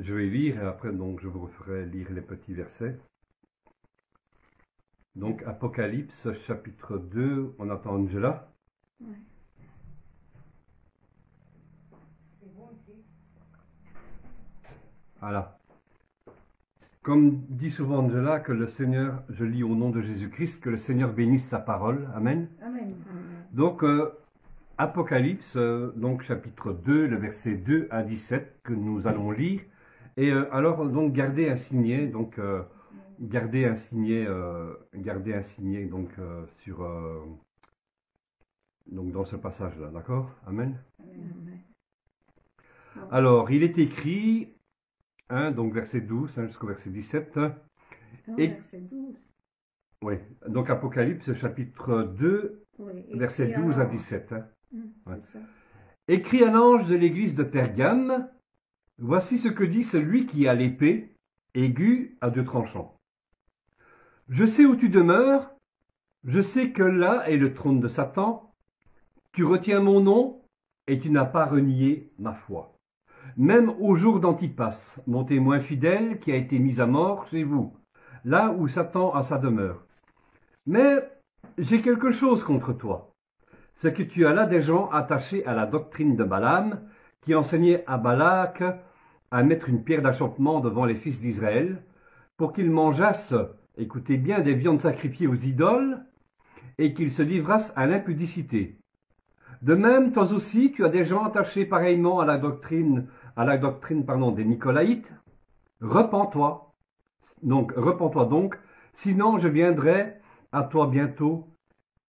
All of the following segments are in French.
Je vais lire et après donc je vous referai lire les petits versets. Donc Apocalypse chapitre 2, on attend Angela. Ouais. Voilà. Comme dit souvent Angela, que le Seigneur, je lis au nom de Jésus-Christ, que le Seigneur bénisse sa parole. Amen. Amen. Donc Apocalypse, donc chapitre 2, le verset 2 à 17 que nous allons lire. Et alors donc gardez un signet, donc gardez un signet donc sur donc dans ce passage-là, d'accord? Amen. Amen. Alors il est écrit, donc verset 12 jusqu'au verset 17. Non, Et- verset 12. Oui, donc Apocalypse chapitre 2, Oui, verset écrit 12 à alors. 17. C'est Ouais. ça. Écrit à l'ange de l'église de Pergame, voici ce que dit celui qui a l'épée aiguë à deux tranchants. Je sais où tu demeures, je sais que là est le trône de Satan, tu retiens mon nom et tu n'as pas renié ma foi. Même au jour d'Antipas, mon témoin fidèle qui a été mis à mort chez vous, là où Satan a sa demeure. Mais j'ai quelque chose contre toi. C'est que tu as là des gens attachés à la doctrine de Balaam, qui enseignait à Balak à mettre une pierre d'achoppement devant les fils d'Israël, pour qu'ils mangeassent, écoutez bien, des viandes sacrifiées aux idoles, et qu'ils se livrassent à l'impudicité. De même, toi aussi, tu as des gens attachés pareillement à la doctrine des Nicolaïtes. Repens-toi. Donc, repens-toi donc, sinon je viendrai à toi bientôt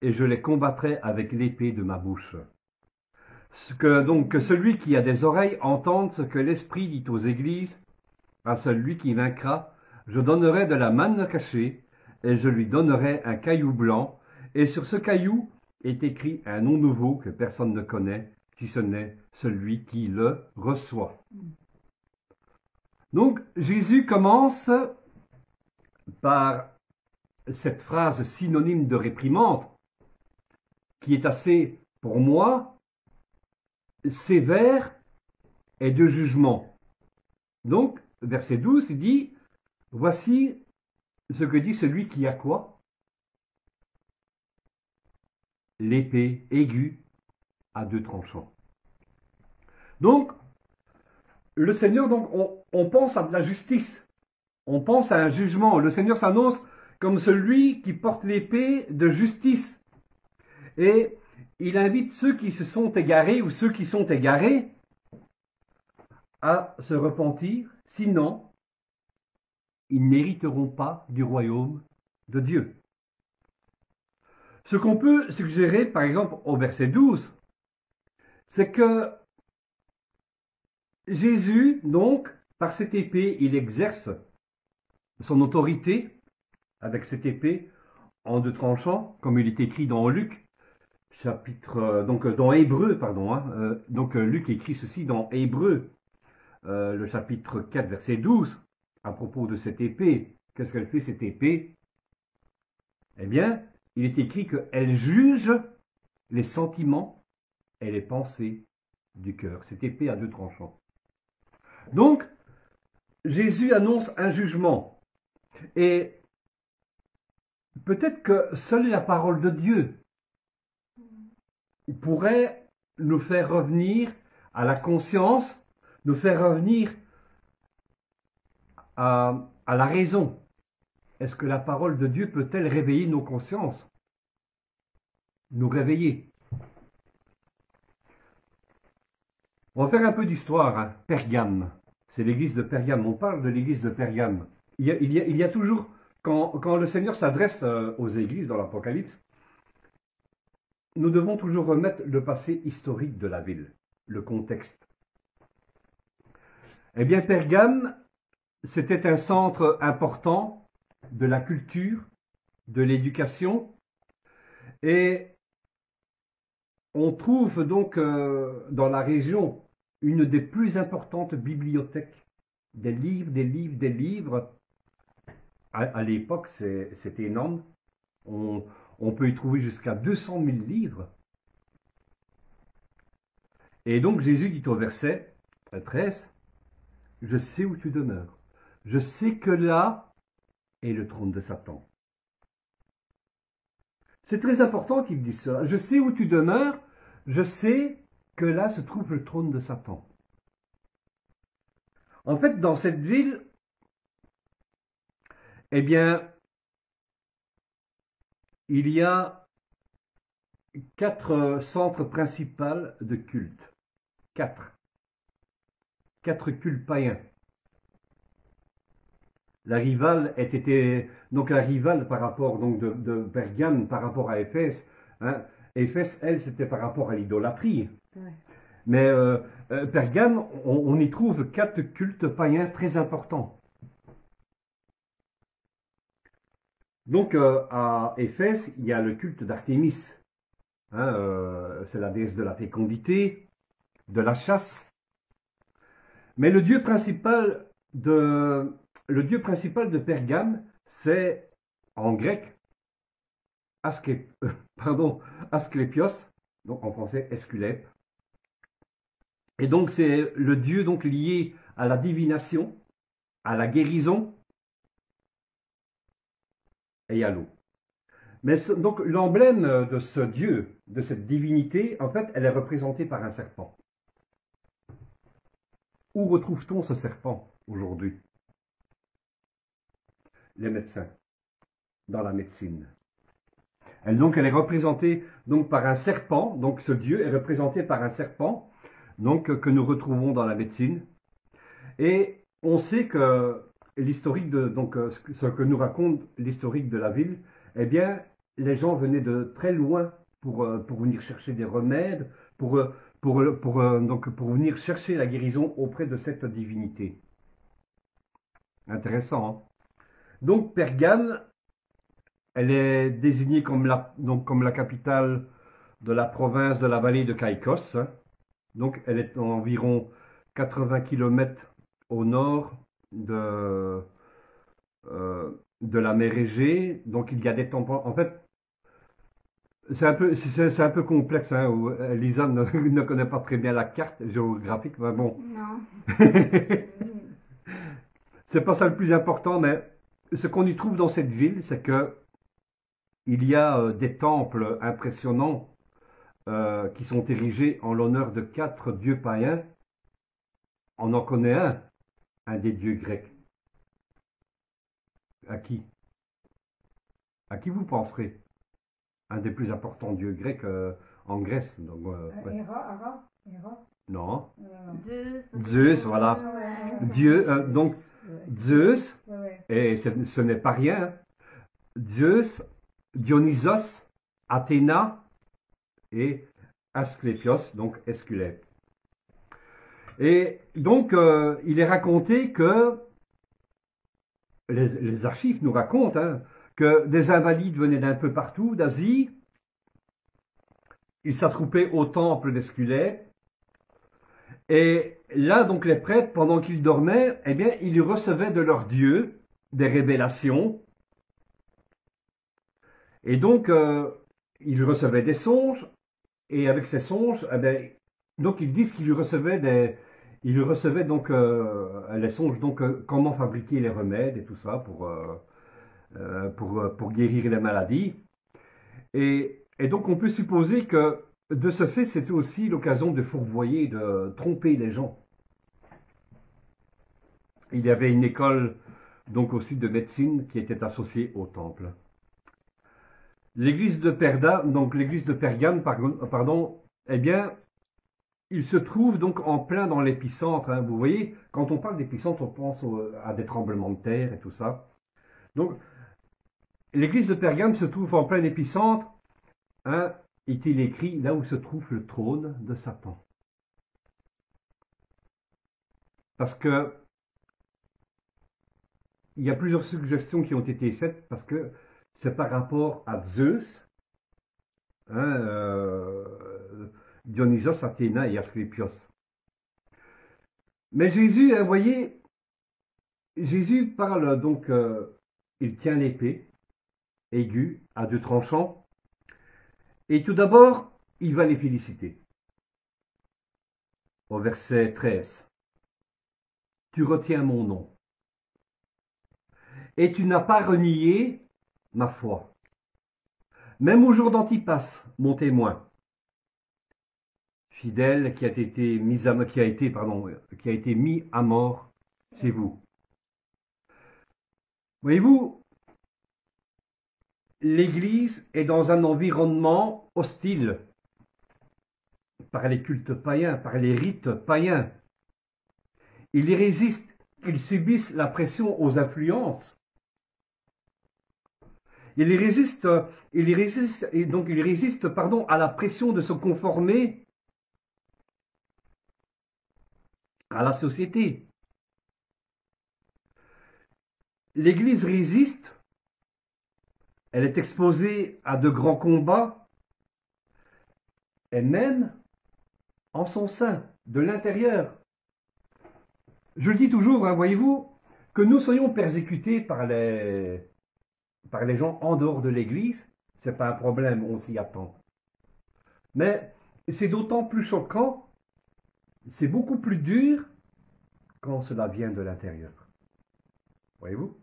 et je les combattrai avec l'épée de ma bouche. Que celui qui a des oreilles entende ce que l'Esprit dit aux églises. À celui qui vaincra, je donnerai de la manne cachée, et je lui donnerai un caillou blanc, et sur ce caillou est écrit un nom nouveau que personne ne connaît, si ce n'est celui qui le reçoit. Donc Jésus commence par cette phrase synonyme de réprimande, qui est assez, pour moi, sévère et de jugement. Donc, verset 12, il dit, voici ce que dit celui qui a quoi? L'épée aiguë à deux tranchants. Donc, le Seigneur, donc, on pense à de la justice. On pense à un jugement. Le Seigneur s'annonce comme celui qui porte l'épée de justice. Et il invite ceux qui se sont égarés ou ceux qui sont égarés à se repentir, sinon ils n'hériteront pas du royaume de Dieu. Ce qu'on peut suggérer, par exemple, au verset 12, c'est que Jésus, donc, par cette épée, il exerce son autorité avec cette épée en deux tranchants, comme il est écrit dans Luc, dans Hébreu, pardon. Luc écrit ceci dans Hébreu, le chapitre 4, verset 12, à propos de cette épée. Qu'est-ce qu'elle fait, cette épée? Eh bien, il est écrit qu'elle juge les sentiments et les pensées du cœur. Cette épée à deux tranchants. Donc, Jésus annonce un jugement. Et peut-être que seule la parole de Dieu pourrait nous faire revenir à la conscience, nous faire revenir à la raison. Est-ce que la parole de Dieu peut-elle réveiller nos consciences? Nous réveiller? On va faire un peu d'histoire. Pergame, c'est l'église de Pergame. On parle de l'église de Pergame. Il y a toujours, quand le Seigneur s'adresse aux églises dans l'Apocalypse, nous devons toujours remettre le passé historique de la ville, le contexte. Eh bien, Pergame, c'était un centre important de la culture, de l'éducation, et on trouve donc dans la région une des plus importantes bibliothèques, des livres. À l'époque, c'était énorme. On peut y trouver jusqu'à 200 000 livres. Et donc Jésus dit au verset 13, je sais où tu demeures. Je sais que là est le trône de Satan. C'est très important qu'il dise cela. Je sais où tu demeures, je sais que là se trouve le trône de Satan. En fait, dans cette ville, eh bien, il y a 4 centres principaux de culte. 4. 4 cultes païens. La rivale donc la rivale par rapport donc de Pergame par rapport à Éphèse. Hein. Éphèse, elle, c'était par rapport à l'idolâtrie. Ouais. Mais Pergame, on y trouve 4 cultes païens très importants. Donc à Éphèse, il y a le culte d'Artémis. Hein, c'est la déesse de la fécondité, de la chasse. Mais le dieu principal de Pergame, c'est en grec Asclépios, donc en français Esculep. Et donc c'est le dieu donc lié à la divination, à la guérison et à l'eau. Mais donc l'emblème de ce dieu, de cette divinité, en fait, elle est représentée par un serpent. Où retrouve-t-on ce serpent aujourd'hui? Les médecins, dans la médecine. Elle est représentée donc par un serpent, donc ce dieu est représenté par un serpent, donc que nous retrouvons dans la médecine. Et on sait que l'historique ce que nous raconte l'historique de la ville, eh bien, les gens venaient de très loin pour venir chercher des remèdes, pour venir chercher la guérison auprès de cette divinité. Intéressant, hein? Donc Pergame, elle est désignée comme la capitale de la province de la vallée de Caïcos. Hein. Donc elle est environ 80 km au nord de la mer Égée. Donc il y a des temples. En fait, c'est un peu complexe. Hein, où Lisa ne connaît pas très bien la carte géographique. Mais bon. Non. C'est pas ça le plus important, mais ce qu'on y trouve dans cette ville, c'est que il y a des temples impressionnants qui sont érigés en l'honneur de 4 dieux païens. On en connaît un des dieux grecs. À qui? À qui vous penserez? Un des plus importants dieux grecs en Grèce. Donc, ouais. Héra. Non. Zeus, voilà. Ouais. Dieu, donc Zeus, Ouais. et ce n'est pas rien. Zeus, Dionysos, Athéna et Asclépios, donc Esculep. Et donc, il est raconté que, les archives nous racontent, hein, que des invalides venaient d'un peu partout, d'Asie. Ils s'attroupaient au temple d'Esculep. Et là, donc, les prêtres, pendant qu'ils dormaient, eh bien, ils recevaient de leur Dieu des révélations. Et donc, ils recevaient des songes. Et avec ces songes, eh bien, donc, ils disent qu'ils recevaient donc les songes, donc comment fabriquer les remèdes et tout ça pour guérir les maladies. Et donc, on peut supposer que de ce fait, c'était aussi l'occasion de fourvoyer, de tromper les gens. Il y avait une école, donc aussi de médecine, qui était associée au temple. L'église de Pergame, pardon, eh bien, il se trouve donc en plein dans l'épicentre. Hein. Vous voyez, quand on parle d'épicentre, on pense à des tremblements de terre et tout ça. Donc, l'église de Pergame se trouve en plein épicentre. Hein, est-il écrit là où se trouve le trône de Satan. Parce que il y a plusieurs suggestions qui ont été faites parce que c'est par rapport à Zeus, hein, Dionysos, Athéna et Asclépios. Mais Jésus, vous voyez, Jésus parle donc, il tient l'épée aiguë à 2 tranchants, et tout d'abord, il va les féliciter. Au verset 13. tu retiens mon nom. Et tu n'as pas renié ma foi. Même au jour d'Antipas, mon témoin, fidèle qui a été mis à mort chez vous. Voyez-vous, l'Église est dans un environnement hostile par les cultes païens, par les rites païens. Ils y résistent, ils subissent la pression aux influences. Ils résistent à la pression de se conformer à la société. L'Église résiste, elle est exposée à de grands combats, et même en son sein, de l'intérieur. Je le dis toujours, hein, voyez-vous, que nous soyons persécutés par les gens en dehors de l'Église, c'est pas un problème, on s'y attend. Mais c'est d'autant plus choquant, c'est beaucoup plus dur quand cela vient de l'intérieur. Voyez-vous?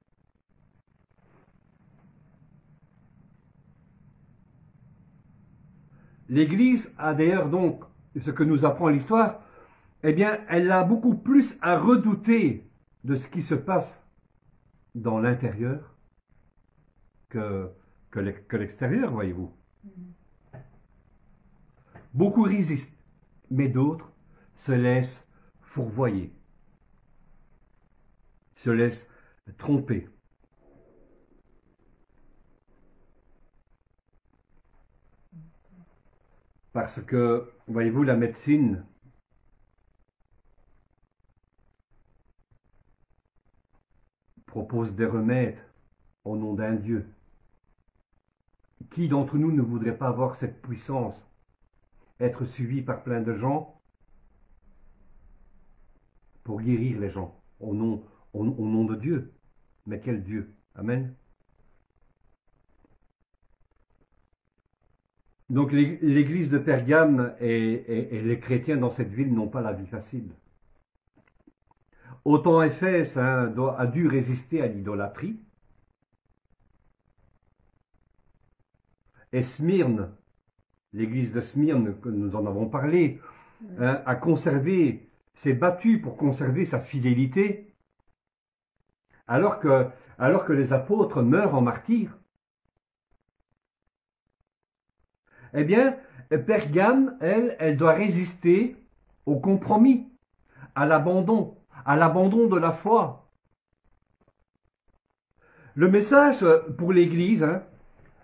L'Église a d'ailleurs donc, ce que nous apprend l'histoire, eh bien, elle a beaucoup plus à redouter de ce qui se passe dans l'intérieur que l'extérieur, voyez-vous. Beaucoup résistent, mais d'autres se laissent fourvoyer, se laissent tromper. Parce que, voyez-vous, la médecine propose des remèdes au nom d'un Dieu. Qui d'entre nous ne voudrait pas avoir cette puissance, être suivi par plein de gens pour guérir les gens au nom de Dieu? Mais quel Dieu? Amen. Donc l'église de Pergame et les chrétiens dans cette ville n'ont pas la vie facile. Autant Éphèse a dû résister à l'idolâtrie, et Smyrne, l'église de Smyrne, que nous en avons parlé, a conservé, s'est battue pour conserver sa fidélité, alors que les apôtres meurent en martyrs. Eh bien, Pergame, elle doit résister au compromis, à l'abandon de la foi. Le message pour l'Église,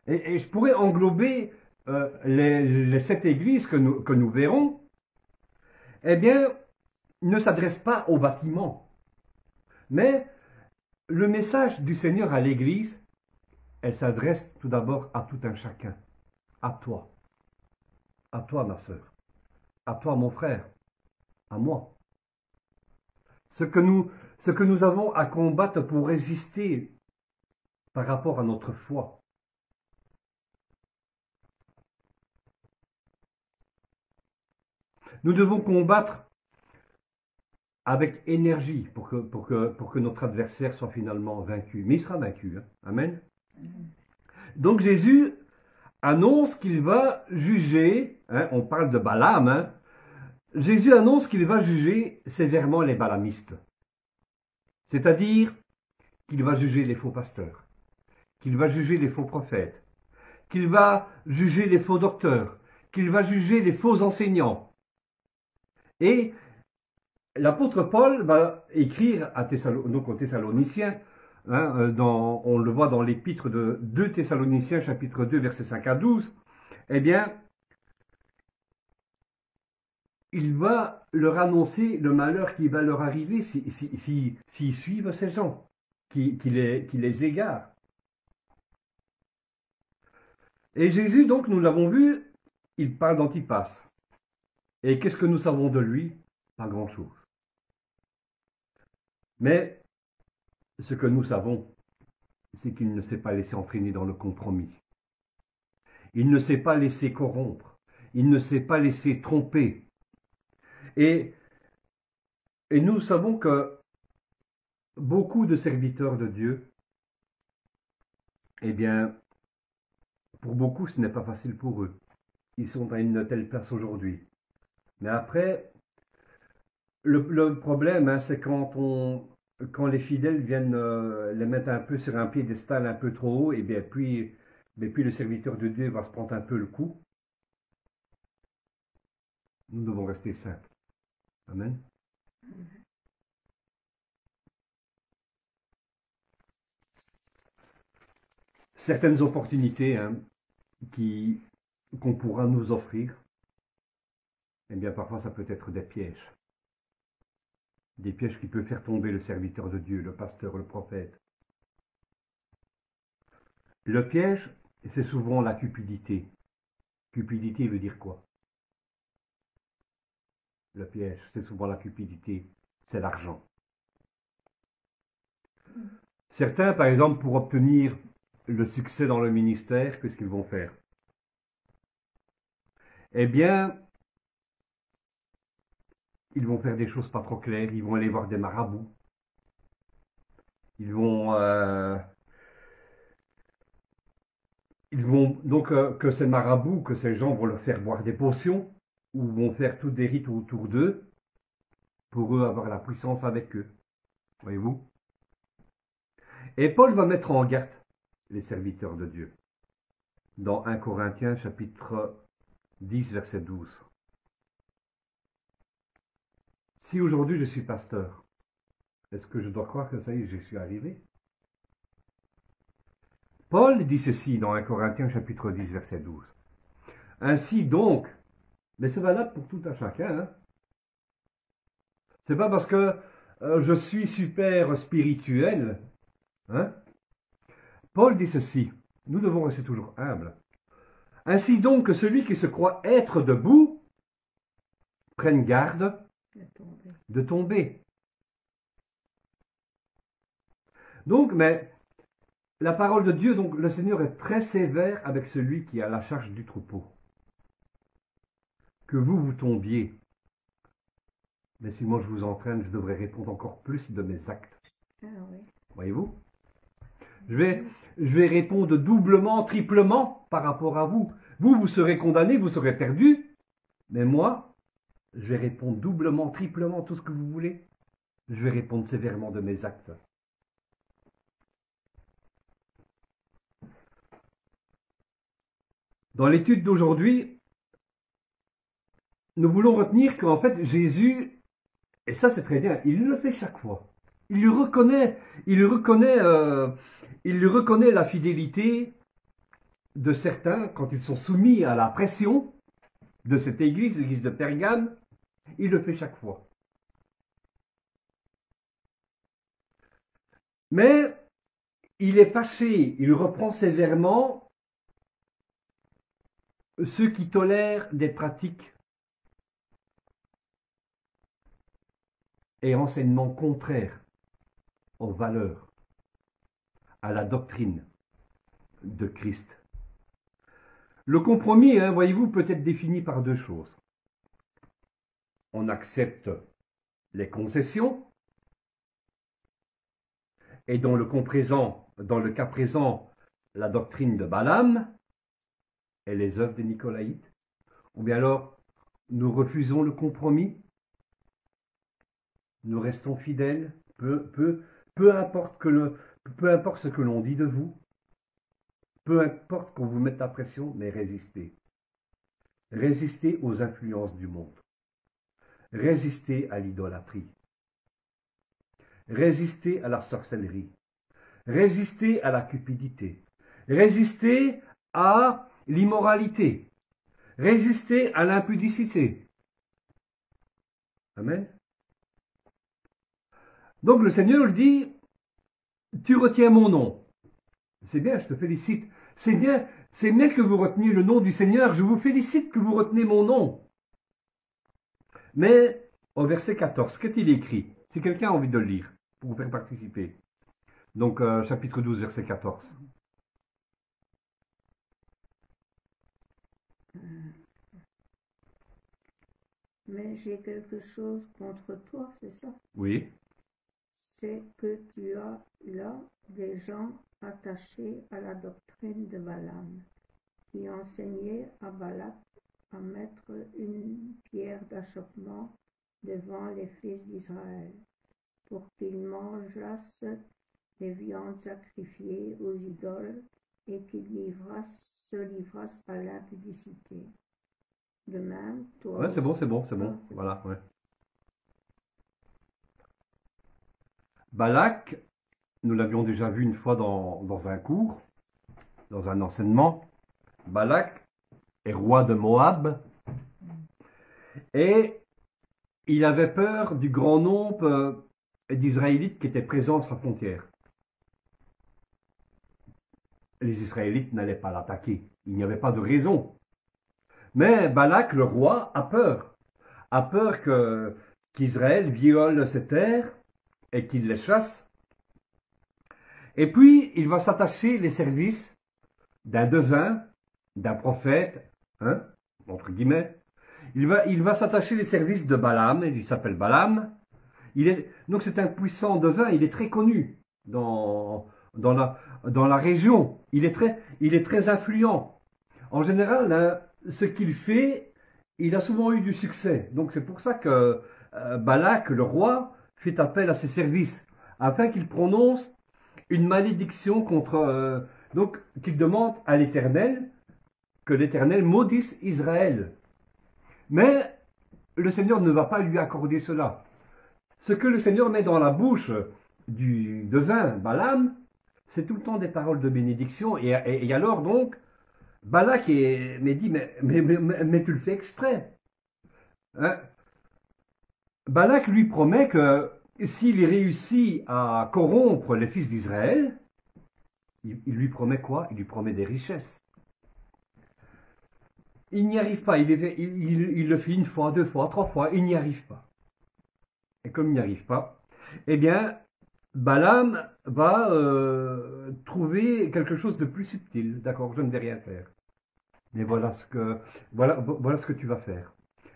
et je pourrais englober les 7 églises que nous verrons, eh bien, ne s'adresse pas au bâtiment. Mais le message du Seigneur à l'Église, elle s'adresse tout d'abord à tout un chacun, à toi ma sœur, à toi mon frère, à moi. Ce que nous avons à combattre pour résister par rapport à notre foi. Nous devons combattre avec énergie pour que notre adversaire soit finalement vaincu. Mais il sera vaincu. Amen. Donc Jésus annonce qu'il va juger, on parle de Balaam, Jésus annonce qu'il va juger sévèrement les balamistes. C'est-à-dire qu'il va juger les faux pasteurs, qu'il va juger les faux prophètes, qu'il va juger les faux docteurs, qu'il va juger les faux enseignants. Et l'apôtre Paul va écrire aux Thessaloniciens, on le voit dans l'épître de 2 Thessaloniciens, chapitre 2, versets 5 à 12, eh bien, il va leur annoncer le malheur qui va leur arriver s'ils suivent ces gens, qui les égarent. Et Jésus, donc, nous l'avons vu, il parle d'Antipas. Et qu'est-ce que nous savons de lui? Pas grand-chose. Mais ce que nous savons, c'est qu'il ne s'est pas laissé entraîner dans le compromis. Il ne s'est pas laissé corrompre. Il ne s'est pas laissé tromper. Et nous savons que beaucoup de serviteurs de Dieu, eh bien, pour beaucoup, ce n'est pas facile pour eux. Ils sont à une telle place aujourd'hui. Mais après, le problème, hein, c'est quand les fidèles viennent les mettre un peu sur un piédestal un peu trop haut, et bien puis le serviteur de Dieu va se prendre un peu le coup. Nous devons rester simples. Amen. Certaines opportunités hein, qu'on pourra nous offrir, eh bien parfois ça peut être des pièges. Des pièges qui peuvent faire tomber le serviteur de Dieu, le pasteur, le prophète. Le piège, c'est souvent la cupidité. Cupidité veut dire quoi? Le piège, c'est souvent la cupidité, c'est l'argent. Certains, par exemple, pour obtenir le succès dans le ministère, qu'est-ce qu'ils vont faire? Eh bien, ils vont faire des choses pas trop claires, ils vont aller voir des marabouts. Ils vont donc que ces marabouts, que ces gens vont leur faire boire des potions, ou vont faire tous des rites autour d'eux, pour eux avoir la puissance avec eux. Voyez-vous? Et Paul va mettre en garde les serviteurs de Dieu. Dans 1 Corinthiens chapitre 10, verset 12. Si aujourd'hui je suis pasteur, est-ce que je dois croire que ça y est, je suis arrivé? Paul dit ceci dans 1 Corinthiens chapitre 10, verset 12. Ainsi donc, mais c'est valable pour tout un chacun, hein? C'est pas parce que je suis super spirituel, hein? Paul dit ceci, nous devons rester toujours humbles. Ainsi donc que celui qui se croit être debout prenne garde de tomber. Donc, mais la parole de Dieu, donc le Seigneur est très sévère avec celui qui a la charge du troupeau. Que vous tombiez. Mais si moi je vous entraîne, je devrais répondre encore plus de mes actes. Ah oui. Voyez-vous? Je vais répondre doublement, triplement par rapport à vous. Vous serez condamné, vous serez perdu. Mais moi, je vais répondre doublement, triplement, tout ce que vous voulez. Je vais répondre sévèrement de mes actes. Dans l'étude d'aujourd'hui, nous voulons retenir qu'en fait, Jésus, et ça c'est très bien, il le fait chaque fois. Il lui reconnaît la fidélité de certains quand ils sont soumis à la pression de cette église, l'église de Pergame. Il le fait chaque fois. Mais il est fâché, il reprend sévèrement ceux qui tolèrent des pratiques et enseignements contraires aux valeurs, à la doctrine de Christ. Le compromis, hein, voyez-vous, peut être défini par deux choses. On accepte les concessions, et dans le cas présent, la doctrine de Balaam et les œuvres des Nicolaïtes, ou bien alors nous refusons le compromis, nous restons fidèles, peu importe ce que l'on dit de vous, peu importe qu'on vous mette la pression, mais résistez. Résistez aux influences du monde. Résistez à l'idolâtrie. Résistez à la sorcellerie. Résistez à la cupidité. Résistez à l'immoralité. Résistez à l'impudicité. Amen. Donc le Seigneur dit, tu retiens mon nom. C'est bien, je te félicite. C'est bien que vous reteniez le nom du Seigneur. Je vous félicite que vous retenez mon nom. Mais au verset 14, qu'est-il écrit? Si quelqu'un a envie de le lire, pour vous faire participer. Donc chapitre 12, verset 14. Mais j'ai quelque chose contre toi, c'est ça? Oui. sais que tu as là des gens attachés à la doctrine de Balaam, qui enseignaient à Balak à mettre une pierre d'achoppement devant les fils d'Israël, pour qu'ils mangeassent les viandes sacrifiées aux idoles et qu'ils se livrassent à l'impudicité. De même, toi Ouais, c'est bon, aussi. c'est bon, c'est bon. Ah, c'est Voilà, ouais. Balak, nous l'avions déjà vu une fois dans un cours, dans un enseignement. Balak est roi de Moab et il avait peur du grand nombre d'Israélites qui étaient présents à sa frontière. Les Israélites n'allaient pas l'attaquer. Il n'y avait pas de raison. Mais Balak, le roi, a peur. A peur qu'Israël viole ses terres et qu'il les chasse. Et puis, il va s'attacher les services d'un devin, d'un prophète, hein, entre guillemets. Il va s'attacher les services de Balaam, il s'appelle Balaam. Donc c'est un puissant devin, il est très connu dans la région. Il est très influent. En général, hein, ce qu'il fait, il a souvent eu du succès. Donc c'est pour ça que Balak, le roi, fait appel à ses services, afin qu'il prononce une malédiction contre... donc qu'il demande à l'Éternel que l'Éternel maudisse Israël. Mais le Seigneur ne va pas lui accorder cela. Ce que le Seigneur met dans la bouche du devin Balaam, c'est tout le temps des paroles de bénédiction. Et alors donc, Balak me dit, mais tu le fais exprès. Hein? Balak lui promet que s'il réussit à corrompre les fils d'Israël, il lui promet quoi? Il lui promet des richesses. Il n'y arrive pas, il le fait une fois, deux fois, trois fois, il n'y arrive pas. Et comme il n'y arrive pas, eh bien, Balaam va trouver quelque chose de plus subtil. D'accord, je ne vais rien faire. Mais voilà ce que tu vas faire.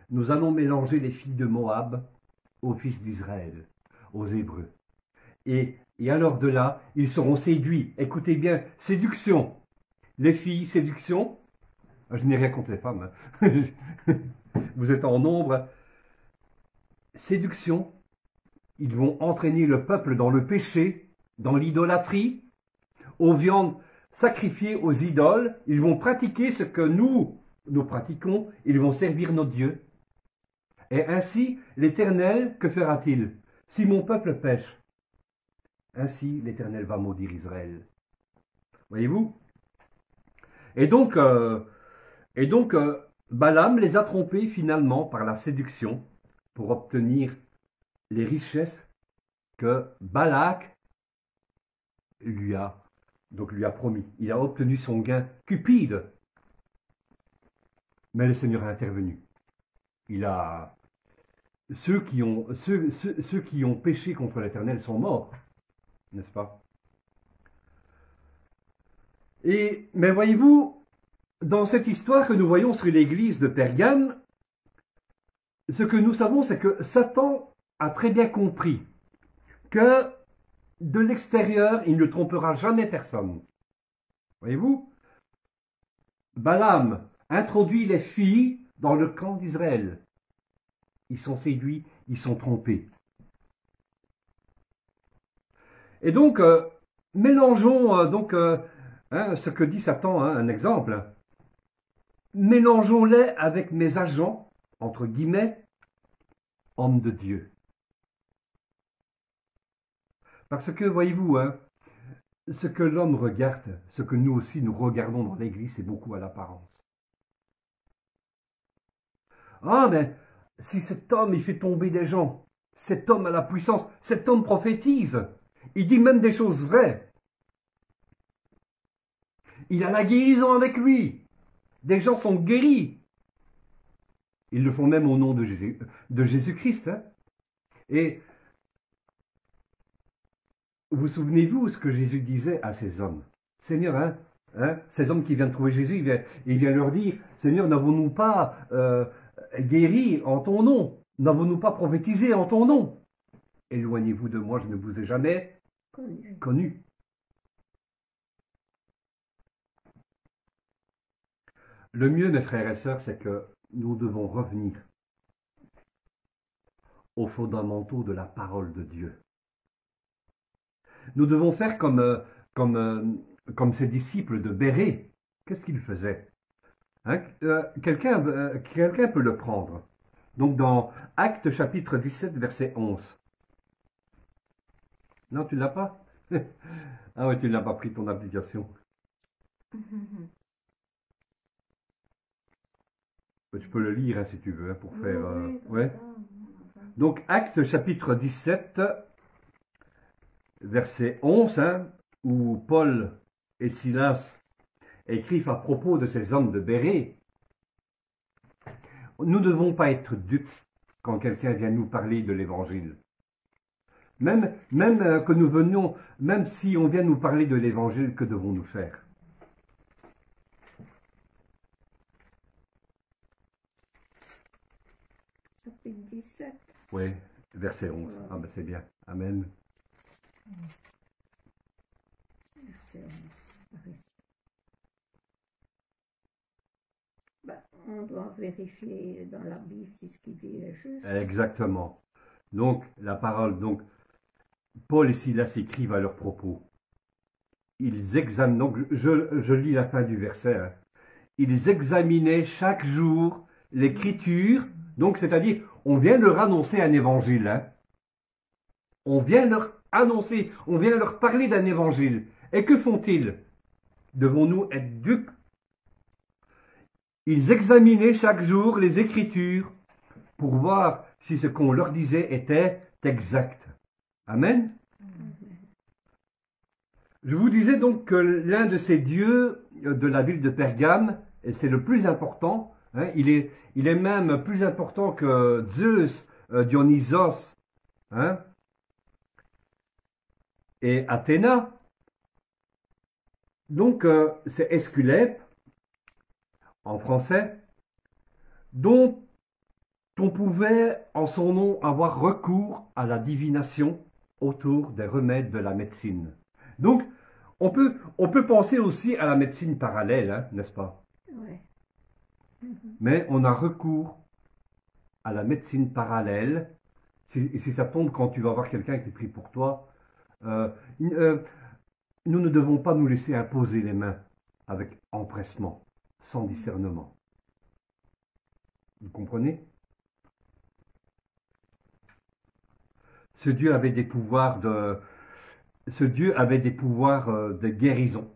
Nous allons mélanger les filles de Moab aux fils d'Israël, aux Hébreux. Et alors de là, ils seront séduits. Écoutez bien, séduction. Les filles, séduction. Je n'ai rien contre les femmes. Vous êtes en nombre. Séduction. Ils vont entraîner le peuple dans le péché, dans l'idolâtrie, aux viandes sacrifiées aux idoles. Ils vont pratiquer ce que nous pratiquons. Ils vont servir nos dieux. Et ainsi, l'Éternel, que fera-t-il? Si mon peuple pêche, ainsi l'Éternel va maudire Israël. Voyez-vous? Et donc, Balaam les a trompés finalement par la séduction pour obtenir les richesses que Balak lui a promis. Il a obtenu son gain cupide. Mais le Seigneur a intervenu. Ceux qui ont péché contre l'Éternel sont morts, n'est-ce pas? Mais voyez-vous, dans cette histoire que nous voyons sur l'église de Pergame, ce que nous savons, c'est que Satan a très bien compris que de l'extérieur, il ne trompera jamais personne. Voyez-vous? Balaam introduit les filles dans le camp d'Israël. Ils sont séduits, ils sont trompés. Et donc, mélangeons ce que dit Satan, un exemple. Mélangeons-les avec mes agents, entre guillemets, hommes de Dieu. Parce que, voyez-vous, ce que l'homme regarde, ce que nous aussi nous regardons dans l'Église, c'est beaucoup à l'apparence. Ah, mais si cet homme, il fait tomber des gens, cet homme a la puissance, cet homme prophétise, il dit même des choses vraies. Il a la guérison avec lui. Des gens sont guéris. Ils le font même au nom de Jésus-Christ. Hein. Et vous souvenez-vous ce que Jésus disait à ces hommes? Seigneur, ces hommes qui viennent trouver Jésus, il vient leur dire, Seigneur, n'avons-nous pas guéri en ton nom? N'avons-nous pas prophétisé en ton nom? éloignez-vous de moi, je ne vous ai jamais connu. Le mieux, mes frères et sœurs, c'est que nous devons revenir aux fondamentaux de la parole de Dieu. Nous devons faire comme ces disciples de Bérée. Qu'est-ce qu'ils faisaient? Hein? Quelqu'un peut le prendre. Donc dans Actes chapitre 17, verset 11. Non, tu ne l'as pas? Ah oui, tu ne l'as pas pris ton application. Tu peux le lire hein, si tu veux, hein, pour faire... ouais. Donc Actes chapitre 17, verset 11, hein, où Paul et Silas écrivent à propos de ces hommes de Bérée. Nous ne devons pas être dupes quand quelqu'un vient nous parler de l'évangile. Même que nous venions, même si on vient nous parler de l'évangile, que devons-nous faire? Chapitre 17. Oui, verset 11. Ah ben c'est bien. Amen. Verset 11. Par ici. Ben, on doit vérifier dans la Bible si ce qu'il dit est juste. Exactement. Donc, la parole, donc, Paul et Silas écrivent à leur propos. Ils examinent, donc je lis la fin du verset. Hein. Ils examinaient chaque jour l'écriture, donc c'est-à-dire, on vient leur annoncer un évangile. Hein. On vient leur annoncer, on vient leur parler d'un évangile. Et que font-ils? Devons-nous être dupes? Ils examinaient chaque jour les Écritures pour voir si ce qu'on leur disait était exact. Amen. Je vous disais donc que l'un de ces dieux de la ville de Pergame, et c'est le plus important, hein, il est même plus important que Zeus, Dionysos, hein, et Athéna. Donc c'est Esculape, en français, dont on pouvait en son nom avoir recours à la divination autour des remèdes de la médecine. Donc, on peut penser aussi à la médecine parallèle, hein, n'est-ce pas? Ouais. Mais on a recours à la médecine parallèle. Si ça tombe quand tu vas voir quelqu'un qui prie pour toi, nous ne devons pas nous laisser imposer les mains avec empressement, sans discernement. Vous comprenez? Ce Dieu avait des pouvoirs de guérison.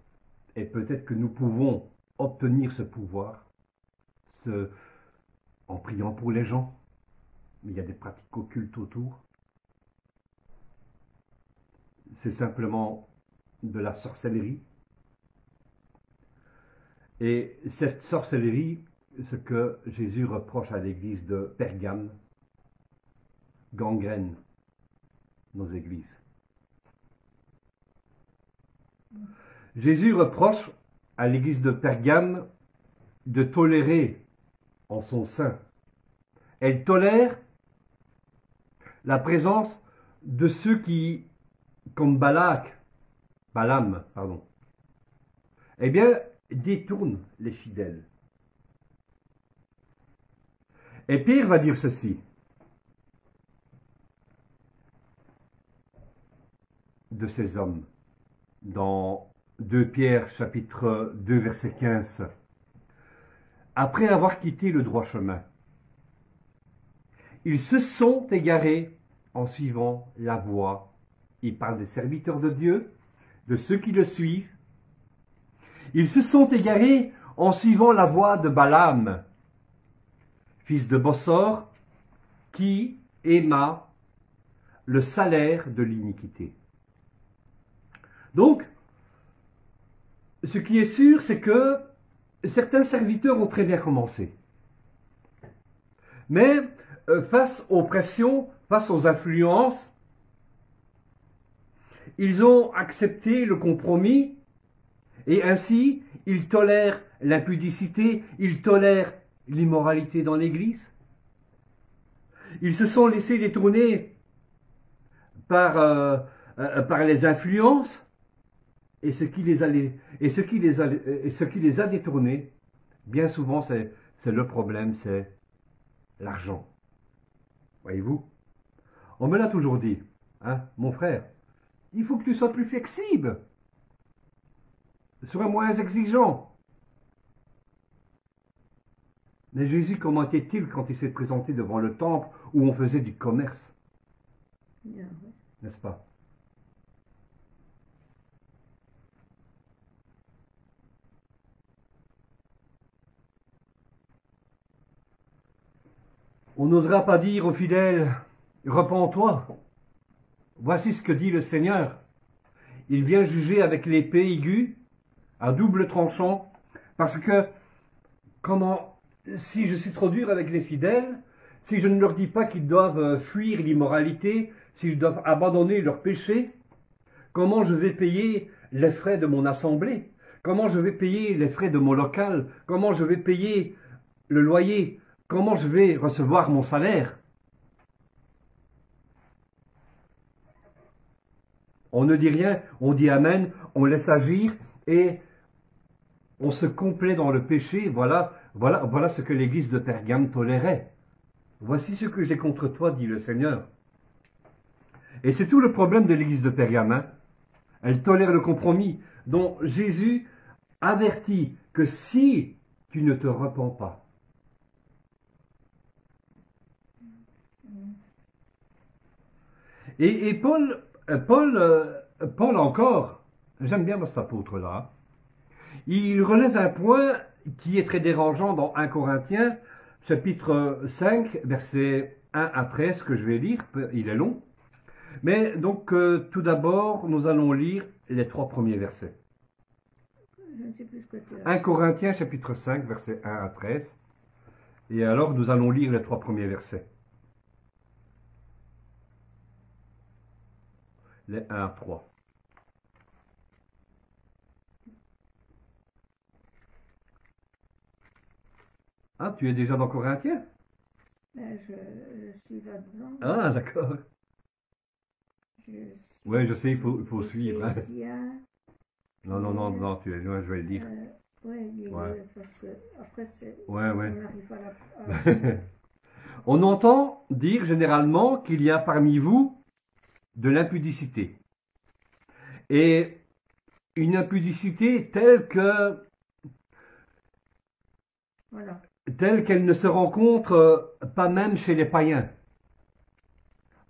Et peut-être que nous pouvons obtenir ce pouvoir en priant pour les gens. Mais il y a des pratiques occultes autour. C'est simplement de la sorcellerie. Et cette sorcellerie, ce que Jésus reproche à l'église de Pergame, gangrène nos églises. Jésus reproche à l'église de Pergame de tolérer en son sein. Elle tolère la présence de ceux qui, comme Balaam, eh bien, détournent les fidèles. Et Pierre va dire ceci. De ces hommes, dans 2 Pierre chapitre 2 verset 15. Après avoir quitté le droit chemin, ils se sont égarés en suivant la voie. Il parle des serviteurs de Dieu, de ceux qui le suivent. Ils se sont égarés en suivant la voie de Balaam, fils de Bossor, qui aima le salaire de l'iniquité. Donc, ce qui est sûr, c'est que certains serviteurs ont très bien commencé. Mais face aux pressions, face aux influences, ils ont accepté le compromis et ainsi ils tolèrent l'impudicité, ils tolèrent l'immoralité dans l'Église. Ils se sont laissés détourner par les influences, et ce qui les a détournés, bien souvent, c'est le problème, c'est l'argent. Voyez-vous? On me l'a toujours dit, hein, mon frère, il faut que tu sois plus flexible, sois moins exigeant. Mais Jésus, comment était-il quand il s'est présenté devant le temple où on faisait du commerce? N'est-ce pas? On n'osera pas dire aux fidèles, repens-toi. Voici ce que dit le Seigneur. Il vient juger avec l'épée aiguë, à double tranchant, parce que, si je suis trop dur avec les fidèles, si je ne leur dis pas qu'ils doivent fuir l'immoralité, s'ils doivent abandonner leurs péchés, comment je vais payer les frais de mon assemblée? Comment je vais payer les frais de mon local? Comment je vais payer le loyer? Comment je vais recevoir mon salaire? On ne dit rien, on dit Amen, on laisse agir et on se complaît dans le péché. Voilà ce que l'église de Pergame tolérait. Voici ce que j'ai contre toi, dit le Seigneur. Et c'est tout le problème de l'église de Pergame, hein. Elle tolère le compromis, dont Jésus avertit que si tu ne te repens pas, et Paul encore, j'aime bien cet apôtre-là, il relève un point qui est très dérangeant dans 1 Corinthiens, chapitre 5, versets 1 à 13, que je vais lire, il est long. Mais donc, tout d'abord, nous allons lire les 3 premiers versets. Je ne sais plus ce que tu as. 1 Corinthiens, chapitre 5, versets 1 à 13. Et alors, nous allons lire les 3 premiers versets. Les 1 à 3. Ah, tu es déjà dans Corinthiens? Ben, je suis là-dedans. Ah, d'accord. Oui, je sais, il faut suivre. Hein. Non, tu es loin, je vais le lire. Oui, Ouais. parce que après, Ouais. on n'arrive pas à On entend dire généralement qu'il y a parmi vous de l'impudicité. Et une impudicité telle qu'elle ne se rencontre pas même chez les païens.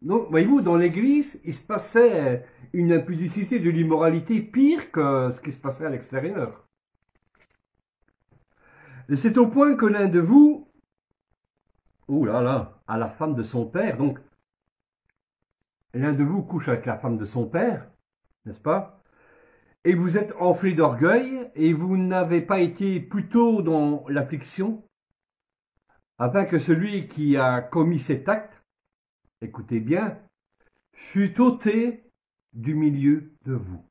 Donc, voyez-vous, dans l'Église, il se passait une impudicité de l'immoralité pire que ce qui se passait à l'extérieur. Et c'est au point que l'un de vous, à la femme de son père, donc l'un de vous couche avec la femme de son père, n'est-ce pas? Et vous êtes enflé d'orgueil et vous n'avez pas été plutôt dans l'affliction, afin que celui qui a commis cet acte, écoutez bien, fut ôté du milieu de vous.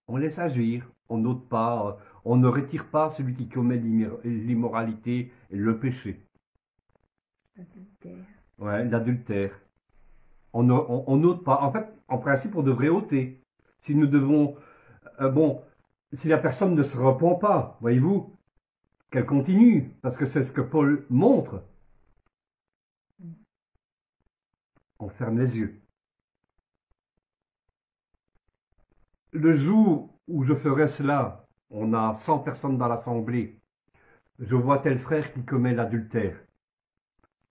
On laisse agir, on n'ôte pas, on ne retire pas celui qui commet l'immoralité et le péché. L'adultère. Ouais, l'adultère. On n'ôte pas. En fait, en principe, on devrait ôter. Si nous devons, si la personne ne se repent pas, voyez-vous, qu'elle continue, parce que c'est ce que Paul montre. On ferme les yeux. Le jour où je ferai cela, on a 100 personnes dans l'assemblée. Je vois tel frère qui commet l'adultère.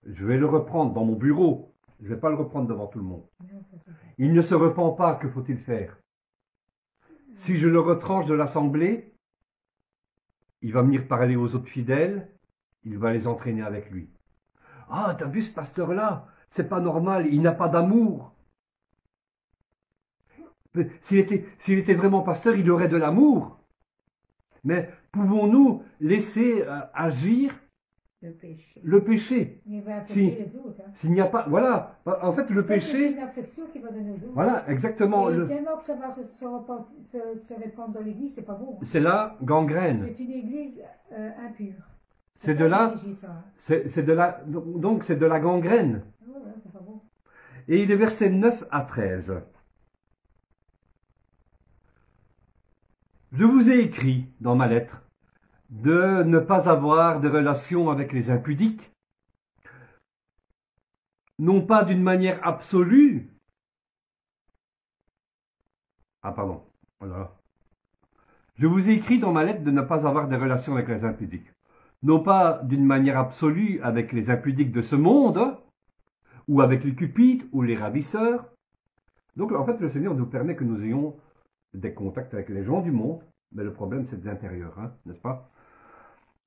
Je vais le reprendre dans mon bureau. Je ne vais pas le reprendre devant tout le monde. Il ne se repent pas, que faut-il faire? Si je le retranche de l'assemblée, il va venir parler aux autres fidèles, il va les entraîner avec lui. Ah, t'as vu ce pasteur-là? C'est pas normal, il n'a pas d'amour. S'il était vraiment pasteur, il aurait de l'amour. Mais pouvons-nous laisser agir le péché? S'il n'y a pas, voilà, en fait le péché. C'est une affection qui va donner aux autres. Voilà, exactement. Et tellement que ça va se répandre dans l'église, c'est pas bon. C'est la gangrène. C'est une église impure. Donc c'est de la gangrène. Ouais, c'est pas bon. Et les versets 9 à 13. Je vous ai écrit dans ma lettre de ne pas avoir de relations avec les impudiques, non pas d'une manière absolue. Ah pardon, voilà. Je vous ai écrit dans ma lettre de ne pas avoir de relations avec les impudiques, non pas d'une manière absolue avec les impudiques de ce monde, ou avec les cupides, ou les ravisseurs. Donc en fait, le Seigneur nous permet que nous ayons des contacts avec les gens du monde, mais le problème c'est de l'intérieur, hein, n'est-ce pas?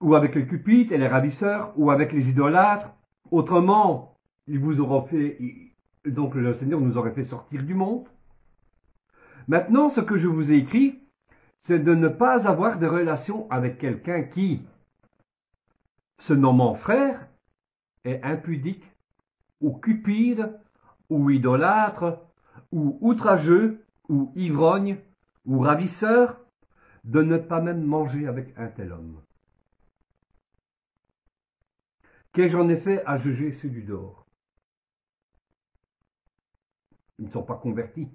Ou avec les cupides et les ravisseurs, ou avec les idolâtres. Autrement, ils vous auront fait, donc le Seigneur nous aurait fait sortir du monde. Maintenant, ce que je vous ai écrit, c'est de ne pas avoir de relation avec quelqu'un qui, se nommant frère, est impudique, ou cupide, ou idolâtre, ou outrageux, ou ivrogne, ou ravisseur, de ne pas même manger avec un tel homme. Qu'ai-je en effet à juger ceux du dehors? Ils ne sont pas convertis.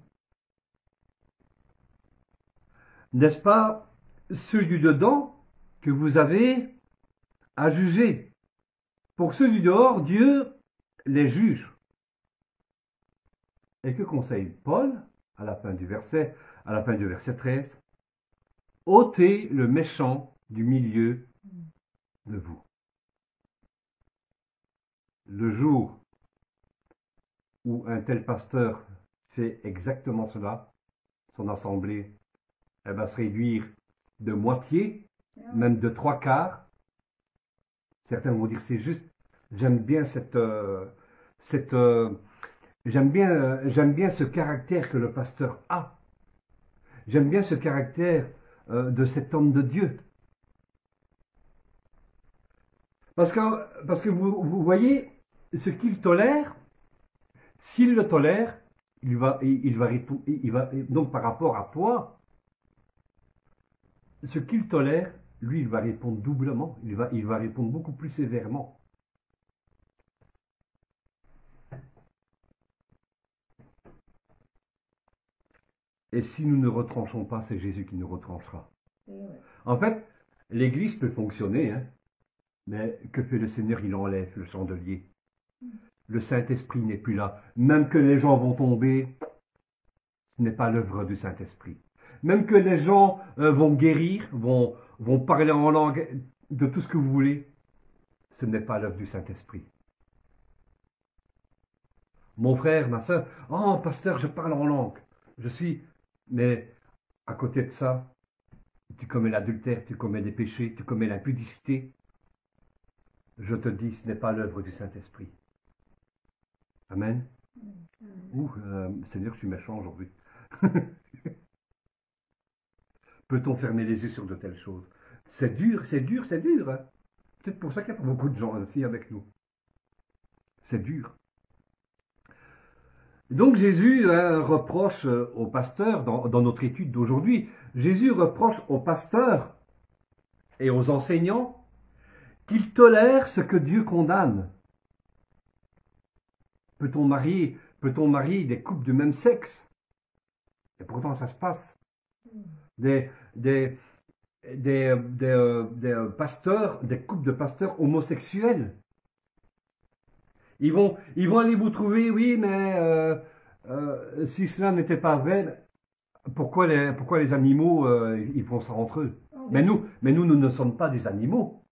N'est-ce pas ceux du dedans que vous avez à juger? Pour ceux du dehors, Dieu les juge. Et que conseille Paul à la fin du verset 13? Ôtez le méchant du milieu de vous. Le jour où un tel pasteur fait exactement cela, son assemblée, elle va se réduire de moitié, même de 3/4. Certains vont dire c'est juste, j'aime bien j'aime bien ce caractère que le pasteur a. J'aime bien ce caractère de cet homme de Dieu. Parce que vous voyez, ce qu'il tolère, s'il le tolère, donc par rapport à toi, ce qu'il tolère, lui, il va répondre doublement, il va répondre beaucoup plus sévèrement. Et si nous ne retranchons pas, c'est Jésus qui nous retranchera. En fait, l'Église peut fonctionner, hein, mais que fait le Seigneur? Il enlève le chandelier. Le Saint-Esprit n'est plus là. Même que les gens vont tomber, ce n'est pas l'œuvre du Saint-Esprit. Même que les gens vont guérir, vont parler en langue, de tout ce que vous voulez, ce n'est pas l'œuvre du Saint-Esprit. Mon frère, ma soeur, oh pasteur, je parle en langue. Mais à côté de ça, tu commets l'adultère, tu commets des péchés, tu commets l'impudicité. Je te dis, ce n'est pas l'œuvre du Saint-Esprit. Amen. Ouh, Seigneur, je suis méchant aujourd'hui. Peut-on fermer les yeux sur de telles choses? C'est dur, c'est dur, c'est dur. Hein. Peut-être pour ça qu'il y a beaucoup de gens ici avec nous. C'est dur. Donc Jésus reproche aux pasteurs, dans notre étude d'aujourd'hui, Jésus reproche aux pasteurs et aux enseignants qu'ils tolèrent ce que Dieu condamne. Peut-on marier des couples du même sexe? Et pourtant ça se passe. Des pasteurs, des couples de pasteurs homosexuels. Ils vont aller vous trouver, oui, mais si cela n'était pas vrai, pourquoi les animaux, ils font ça entre eux? Mais nous ne sommes pas des animaux.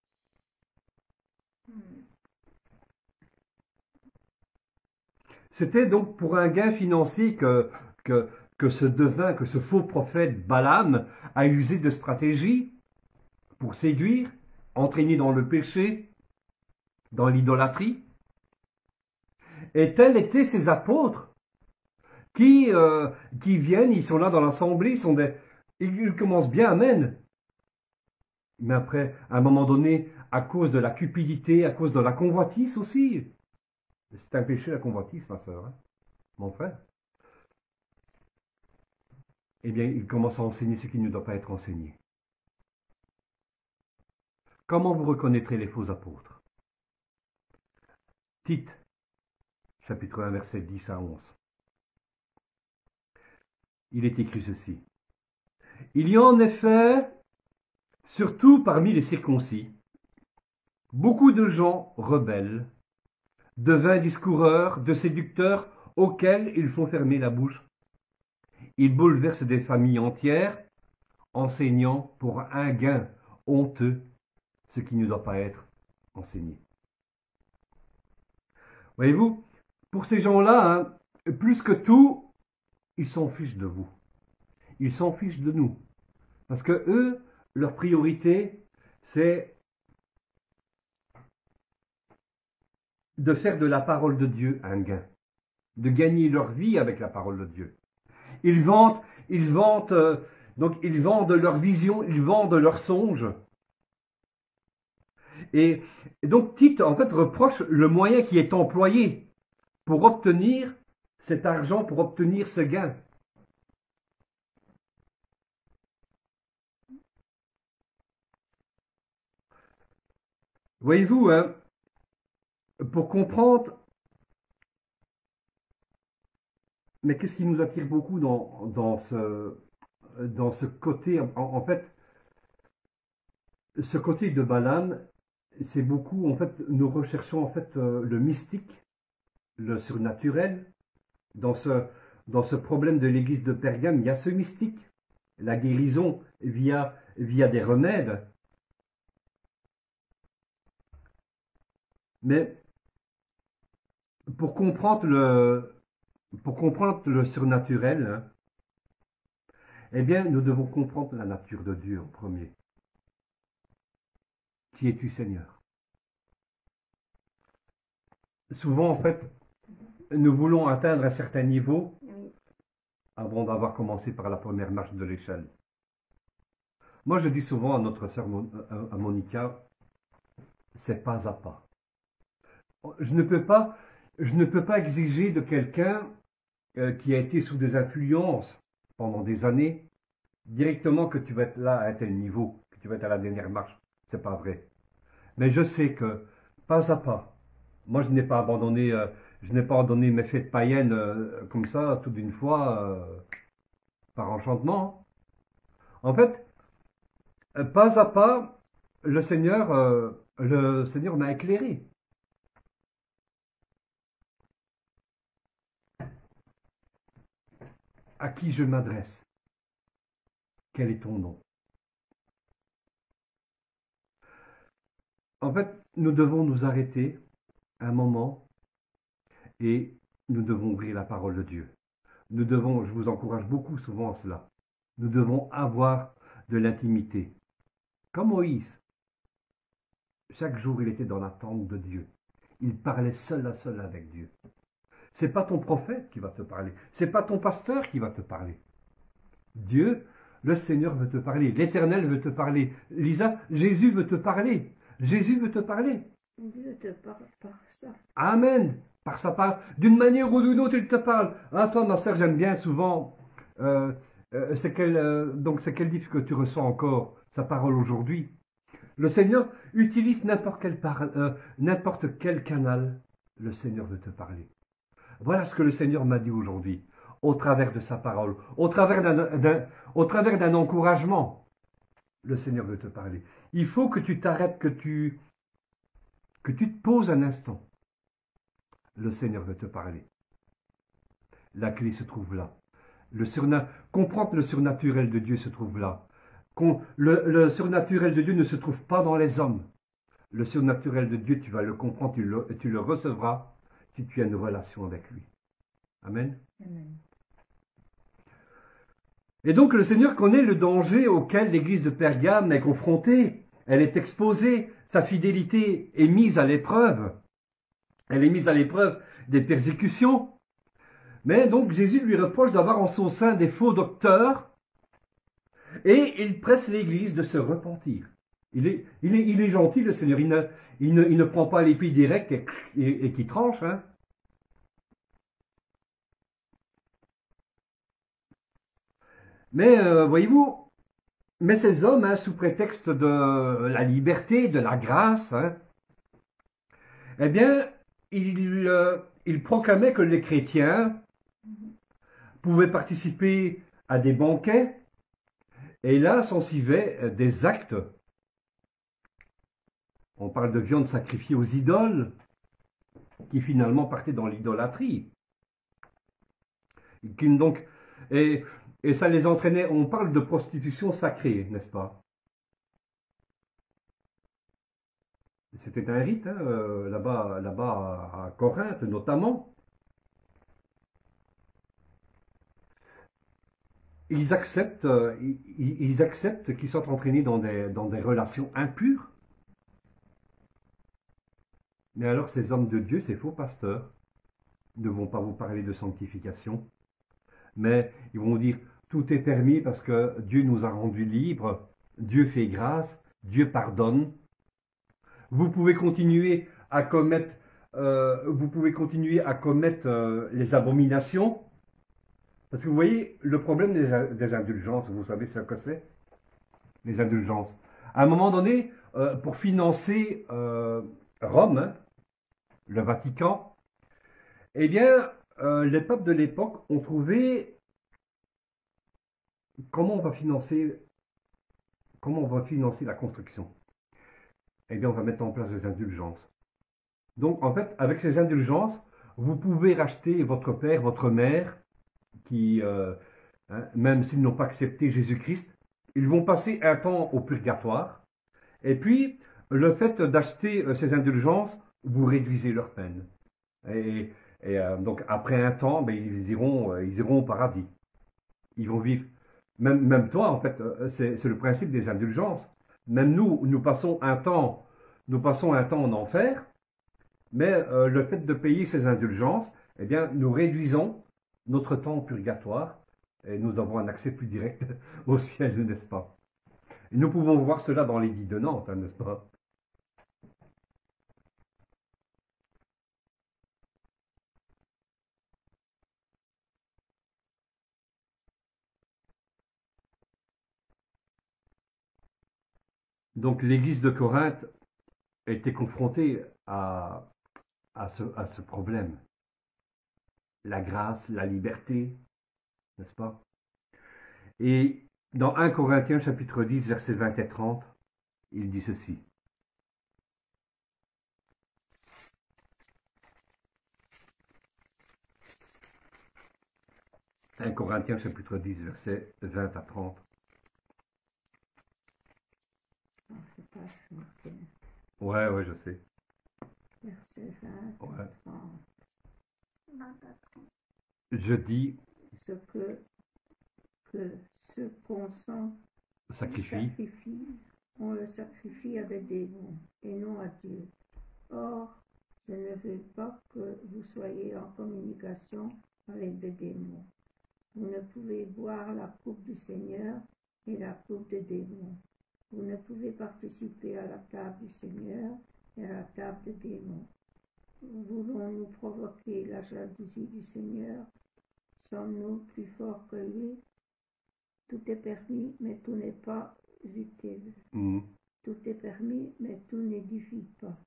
C'était donc pour un gain financier que ce faux prophète Balaam a usé de stratégie pour séduire, entraîner dans le péché, dans l'idolâtrie. Et tels étaient ces apôtres qui viennent, ils sont là dans l'assemblée, ils commencent bien, amen. Mais après, à un moment donné, à cause de la cupidité, à cause de la convoitise aussi, c'est un péché la convoitise, ma soeur, hein, mon frère. Eh bien, ils commencent à enseigner ce qui ne doit pas être enseigné. Comment vous reconnaîtrez les faux apôtres? Tite, chapitre 1, versets 10 à 11. Il est écrit ceci. Il y a en effet, surtout parmi les circoncis, beaucoup de gens rebelles, de vains discoureurs, de séducteurs auxquels il faut fermer la bouche. Ils bouleversent des familles entières, enseignant pour un gain honteux ce qui ne doit pas être enseigné. Voyez-vous, pour ces gens-là, hein, plus que tout, ils s'en fichent de vous. Ils s'en fichent de nous. Parce que eux, leur priorité, c'est de faire de la parole de Dieu un gain, de gagner leur vie avec la parole de Dieu. Ils vendent leur vision, ils vendent leurs songes. Et donc Tite, en fait, reproche le moyen qui est employé pour obtenir cet argent, pour obtenir ce gain. Voyez-vous, hein, pour comprendre, mais qu'est-ce qui nous attire beaucoup dans ce côté, en fait, ce côté de Balaam, c'est beaucoup, en fait, nous recherchons en fait le mystique, le surnaturel. Dans ce problème de l'église de Pergame, il y a ce mystique, la guérison via des remèdes. Mais pour comprendre le surnaturel, hein, eh bien, nous devons comprendre la nature de Dieu en premier. Qui es-tu, Seigneur? Souvent, en fait, nous voulons atteindre un certain niveau avant d'avoir commencé par la première marche de l'échelle. Moi, je dis souvent à notre sœur à Monica, c'est pas à pas. Je ne peux pas exiger de quelqu'un qui a été sous des influences pendant des années, directement que tu vas être là à un tel niveau, que tu vas être à la dernière marche. C'est pas vrai. Mais je sais que, pas à pas, moi je n'ai pas abandonné mes fêtes païennes comme ça, tout d'une fois, par enchantement. En fait, pas à pas, le Seigneur m'a éclairé. À qui je m'adresse? Quel est ton nom? En fait, nous devons nous arrêter un moment et nous devons ouvrir la parole de Dieu. Je vous encourage beaucoup souvent à cela. Nous devons avoir de l'intimité. Comme Moïse, chaque jour il était dans l'attente de Dieu. Il parlait seul à seul avec Dieu. C'est pas ton prophète qui va te parler. C'est pas ton pasteur qui va te parler. Dieu, le Seigneur veut te parler. L'Éternel veut te parler. Lisa, Jésus veut te parler. Jésus veut te parler. Dieu te parle par ça. Amen. Par sa parole. D'une manière ou d'une autre, il te parle. Ah, toi, ma sœur, j'aime bien souvent. C'est quel livre que tu reçois encore, sa parole aujourd'hui? Le Seigneur utilise n'importe quel canal. Le Seigneur veut te parler. Voilà ce que le Seigneur m'a dit aujourd'hui, au travers de sa parole, au travers d'un encouragement. Le Seigneur veut te parler. Il faut que tu t'arrêtes, que tu te poses un instant. Le Seigneur veut te parler. La clé se trouve là. Comprendre le surnaturel de Dieu se trouve là. Le surnaturel de Dieu ne se trouve pas dans les hommes. Le surnaturel de Dieu, tu vas le comprendre, tu le recevras si tu as une relation avec lui. Amen. Amen. Et donc le Seigneur connaît le danger auquel l'église de Pergame est confrontée. Elle est exposée, sa fidélité est mise à l'épreuve. Elle est mise à l'épreuve des persécutions. Mais donc Jésus lui reproche d'avoir en son sein des faux docteurs et il presse l'église de se repentir. Il est gentil, le Seigneur. Il ne prend pas l'épée direct et qui tranche. Hein. Mais voyez-vous, mais ces hommes, hein, sous prétexte de la liberté, de la grâce, hein, eh bien, ils il proclamait que les chrétiens pouvaient participer à des banquets, et là s'en suivaient des actes. On parle de viande sacrifiée aux idoles, qui finalement partaient dans l'idolâtrie. Donc, et ça les entraînait, on parle de prostitution sacrée, n'est-ce pas? C'était un rite, hein, là-bas à Corinthe notamment. Ils acceptent qu'ils soient entraînés dans des relations impures. Mais alors ces hommes de Dieu, ces faux pasteurs, ne vont pas vous parler de sanctification, mais ils vont dire tout est permis parce que Dieu nous a rendus libres, Dieu fait grâce, Dieu pardonne. Vous pouvez continuer à commettre, les abominations, parce que vous voyez, le problème des indulgences, vous savez ce que c'est? Les indulgences. À un moment donné, pour financer Rome, hein, le Vatican, eh bien, les papes de l'époque ont trouvé comment on va financer la construction. Eh bien, on va mettre en place des indulgences. Donc, en fait, avec ces indulgences, vous pouvez racheter votre père, votre mère, qui, même s'ils n'ont pas accepté Jésus-Christ, ils vont passer un temps au purgatoire. Et puis, le fait d'acheter ces indulgences, vous réduisez leur peine. Et, donc, après un temps, ben, ils iront au paradis. Ils vont vivre. Même toi, en fait, c'est le principe des indulgences. Même nous passons un temps en enfer, mais le fait de payer ces indulgences, eh bien, nous réduisons notre temps au purgatoire et nous avons un accès plus direct au ciel, n'est-ce pas? Et nous pouvons voir cela dans l'édit de Nantes, hein, n'est-ce pas? Donc l'église de Corinthe a été confrontée à ce problème. La grâce, la liberté, n'est-ce pas? Et dans 1 Corinthiens chapitre 10, versets 20 et 30, il dit ceci. 1 Corinthiens chapitre 10, versets 20 à 30. Non, c'est pas marqué. Ouais, je sais. Verset 20 Ouais. à 30. Je dis, Que ce qu'on sacrifie. on le sacrifie à des démons et non à Dieu. Or, je ne veux pas que vous soyez en communication avec des démons. Vous ne pouvez boire la coupe du Seigneur et la coupe des démons. Vous ne pouvez participer à la table du Seigneur et à la table des démons. Voulons-nous provoquer la jalousie du Seigneur? Sommes-nous plus forts que lui? Tout est permis, mais tout n'est pas utile. Tout est permis, mais tout n'édifie pas.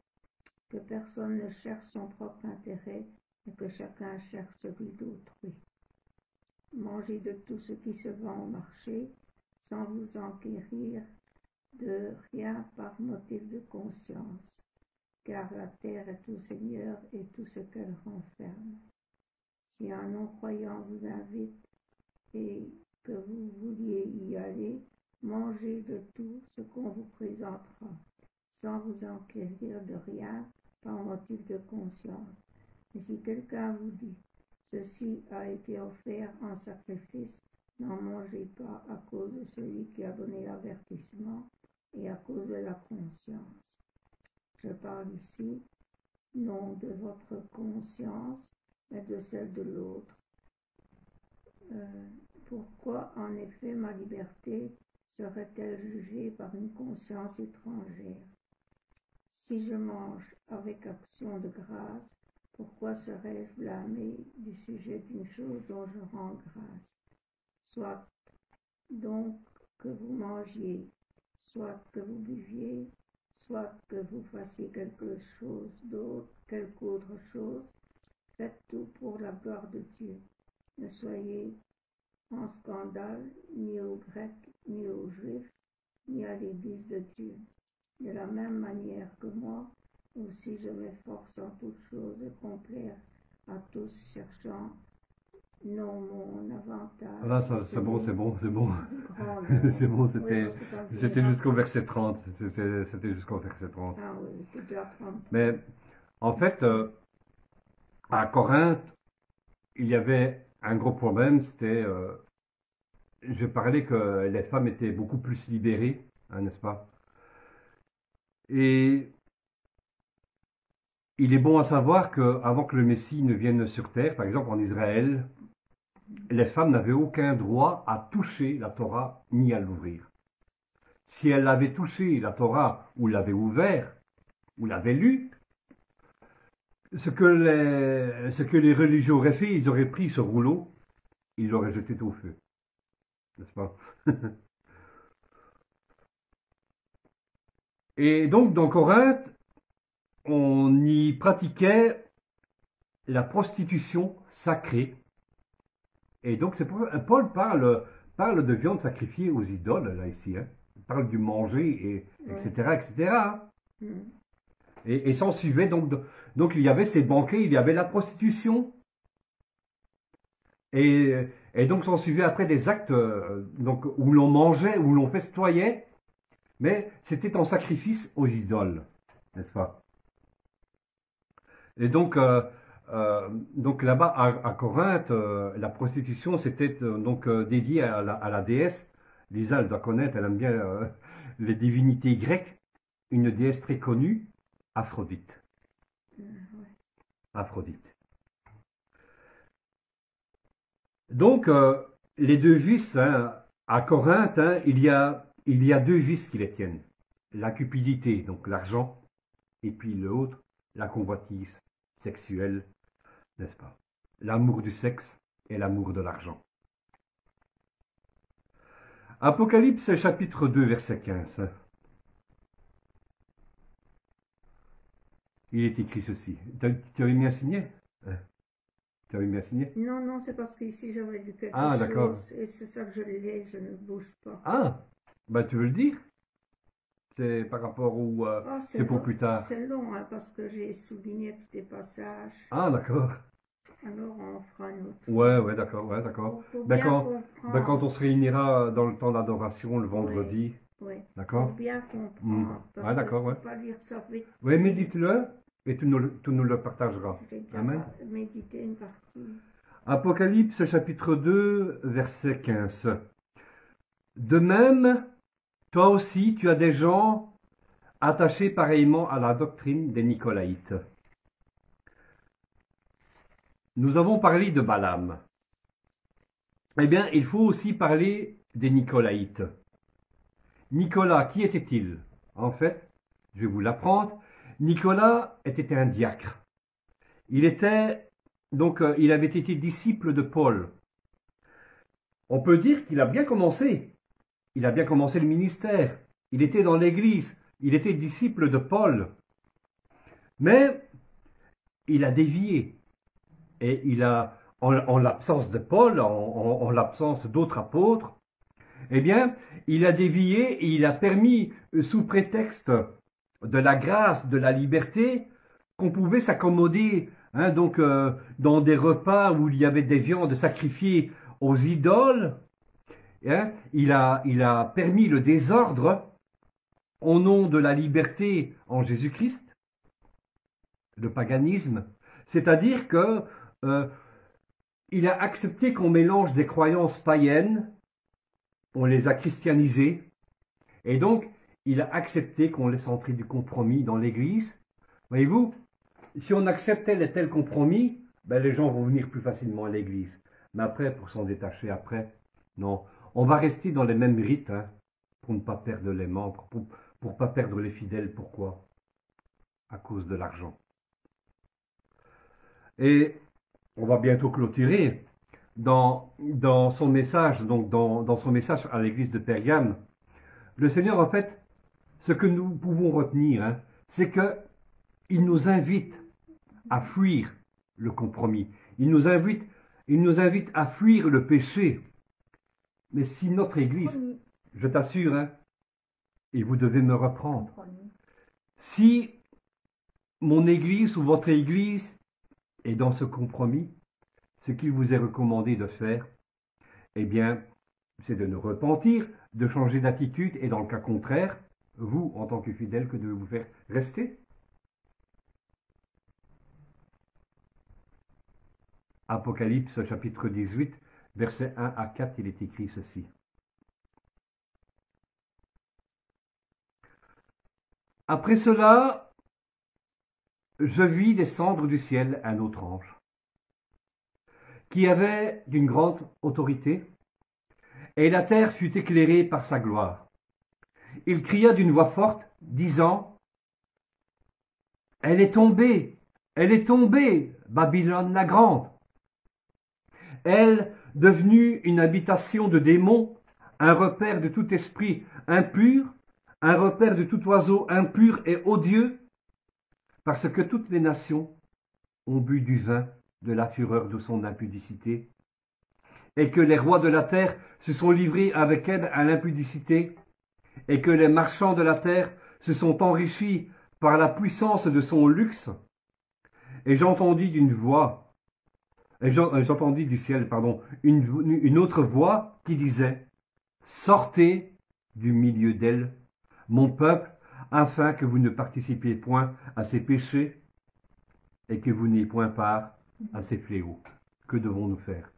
Que personne ne cherche son propre intérêt, mais que chacun cherche celui d'autrui. Mangez de tout ce qui se vend au marché, sans vous enquérir de rien par motif de conscience, car la terre est tout Seigneur et tout ce qu'elle renferme. Si un non-croyant vous invite et que vous vouliez y aller, mangez de tout ce qu'on vous présentera, sans vous enquérir de rien par motif de conscience. Mais si quelqu'un vous dit « Ceci a été offert en sacrifice », n'en mangez pas à cause de celui qui a donné l'avertissement et à cause de la conscience. Je parle ici non de votre conscience, mais de celle de l'autre. Pourquoi en effet ma liberté serait-elle jugée par une conscience étrangère? Si je mange avec action de grâce, pourquoi serais-je blâmé du sujet d'une chose dont je rends grâce? Soit donc que vous mangiez, soit que vous buviez, soit que vous fassiez quelque autre chose, faites tout pour la gloire de Dieu. Ne soyez en scandale ni aux Grecs, ni aux Juifs, ni à l'Église de Dieu. De la même manière que moi, aussi je m'efforce en toutes choses de complaire à tous, cherchant non mon avantage. Ah, c'est bon, c'est bon, c'est bon. Grand C'est bon, Oui, parce que ça me c'était finira. jusqu'au verset 30. C'était jusqu'au verset 30. Ah oui, c'est déjà 30. Mais en fait, à Corinthe, il y avait un gros problème, c'était, je parlais que les femmes étaient beaucoup plus libérées, hein, n'est-ce pas? Et il est bon à savoir qu'avant que le Messie ne vienne sur terre, par exemple en Israël, les femmes n'avaient aucun droit à toucher la Torah ni à l'ouvrir. Si elles avaient touché la Torah ou l'avaient ouvert ou l'avaient lu, ce que les religieux auraient fait, ils auraient pris ce rouleau, ils l'auraient jeté au feu. N'est-ce pas? Et donc, dans Corinthe, on y pratiquait la prostitution sacrée. Et donc, c'est pour Paul parle de viande sacrifiée aux idoles, là, ici. Hein. Il parle du manger, etc., etc. Mm. Et s'en suivait, donc il y avait ces banquets, il y avait la prostitution. Et donc s'en suivait après des actes donc, où l'on mangeait, où l'on festoyait, mais c'était en sacrifice aux idoles, n'est-ce pas? Et donc là-bas à Corinthe, la prostitution c'était donc dédié à la déesse. Lisa, elle doit connaître, elle aime bien les divinités grecques, une déesse très connue, Aphrodite. Ouais. Aphrodite. Donc, les deux vices, hein, à Corinthe, hein, il y a deux vices qui les tiennent. La cupidité, donc l'argent, et puis l'autre, la convoitise sexuelle, n'est-ce pas? L'amour du sexe et l'amour de l'argent. Apocalypse chapitre 2, verset 15. Il est écrit ceci. Tu avais mis un signet? Tu avais mis un signet? Non, non, c'est parce qu'ici j'avais lu quelque Ah, d'accord. chose et c'est ça que je l'ai, je ne bouge pas. Ah, bah tu veux le dire? C'est par rapport au... Oh, c'est pour long, plus tard. C'est long, hein, parce que j'ai souligné tous les passages. Ah, d'accord. Alors on fera un autre. Ouais, d'accord, ouais, d'accord. Faut Ben bien quand, comprendre. ben quand on se réunira dans le temps d'adoration le vendredi, Oui, d'accord? faut bien comprendre. Mm. Parce Ouais, d'accord, que ouais. faut pas lire ça vite. Oui, médite-le et tu nous le partageras. J'ai déjà Amen. médité une partie. Apocalypse chapitre 2, verset 15. De même, toi aussi, tu as des gens attachés pareillement à la doctrine des Nicolaïtes. Nous avons parlé de Balaam. Eh bien, il faut aussi parler des Nicolaïtes. Nicolas, qui était-il? En fait, je vais vous l'apprendre. Nicolas était un diacre. Il avait été disciple de Paul. On peut dire qu'il a bien commencé. Il a bien commencé le ministère. Il était dans l'église. Il était disciple de Paul. Mais il a dévié. Et il a, en l'absence de Paul, en l'absence d'autres apôtres, eh bien, il a dévié et il a permis, sous prétexte de la grâce, de la liberté, qu'on pouvait s'accommoder, hein, donc dans des repas où il y avait des viandes sacrifiées aux idoles. Hein, il a permis le désordre au nom de la liberté en Jésus-Christ, le paganisme. C'est-à-dire que il a accepté qu'on mélange des croyances païennes, on les a christianisées, et donc il a accepté qu'on laisse entrer du compromis dans l'Église. Voyez-vous, si on acceptait les tels compromis, ben les gens vont venir plus facilement à l'Église. Mais après, pour s'en détacher après, non. On va rester dans les mêmes rites, hein, pour ne pas perdre les membres, pour ne pas perdre les fidèles. Pourquoi? À cause de l'argent. Et on va bientôt clôturer. Dans son message, donc dans son message à l'église de Pergame, le Seigneur, en fait, ce que nous pouvons retenir, hein, c'est qu'il nous invite à fuir le compromis. Il nous invite à fuir le péché. Mais si notre Église, Compromis. je t'assure, hein, et vous devez me reprendre, Compromis. si mon Église ou votre Église est dans ce compromis, ce qu'il vous est recommandé de faire, eh bien, c'est de nous repentir, de changer d'attitude, et dans le cas contraire, vous, en tant que fidèle, que de vous faire rester. Apocalypse chapitre 18, versets 1 à 4, il est écrit ceci. Après cela, je vis descendre du ciel un autre ange, qui avait d'une grande autorité, et la terre fut éclairée par sa gloire. Il cria d'une voix forte, disant, « Elle est tombée, Babylone la grande. Elle, devenue une habitation de démons, un repère de tout esprit impur, un repère de tout oiseau impur et odieux, parce que toutes les nations ont bu du vin de la fureur de son impudicité, et que les rois de la terre se sont livrés avec elle à l'impudicité, et que les marchands de la terre se sont enrichis par la puissance de son luxe. Et j'entendis du ciel, une autre voix qui disait, sortez du milieu d'elle, mon peuple, afin que vous ne participiez point à ses péchés et que vous n'ayez point part à ses fléaux. Que devons-nous faire?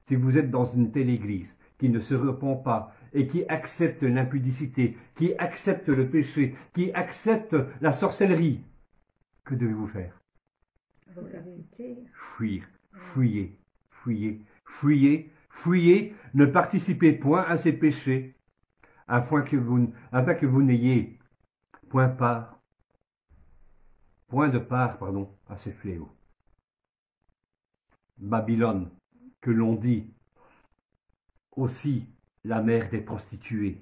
Si vous êtes dans une telle église qui ne se repent pas et qui accepte l'impudicité, qui accepte le péché, qui accepte la sorcellerie, que devez-vous faire? Fuir, fuyez, fuyez, fuyez, fuyez, ne participez point à ces péchés, afin que vous n'ayez point de part, à ces fléaux. Babylone, que l'on dit aussi la mère des prostituées.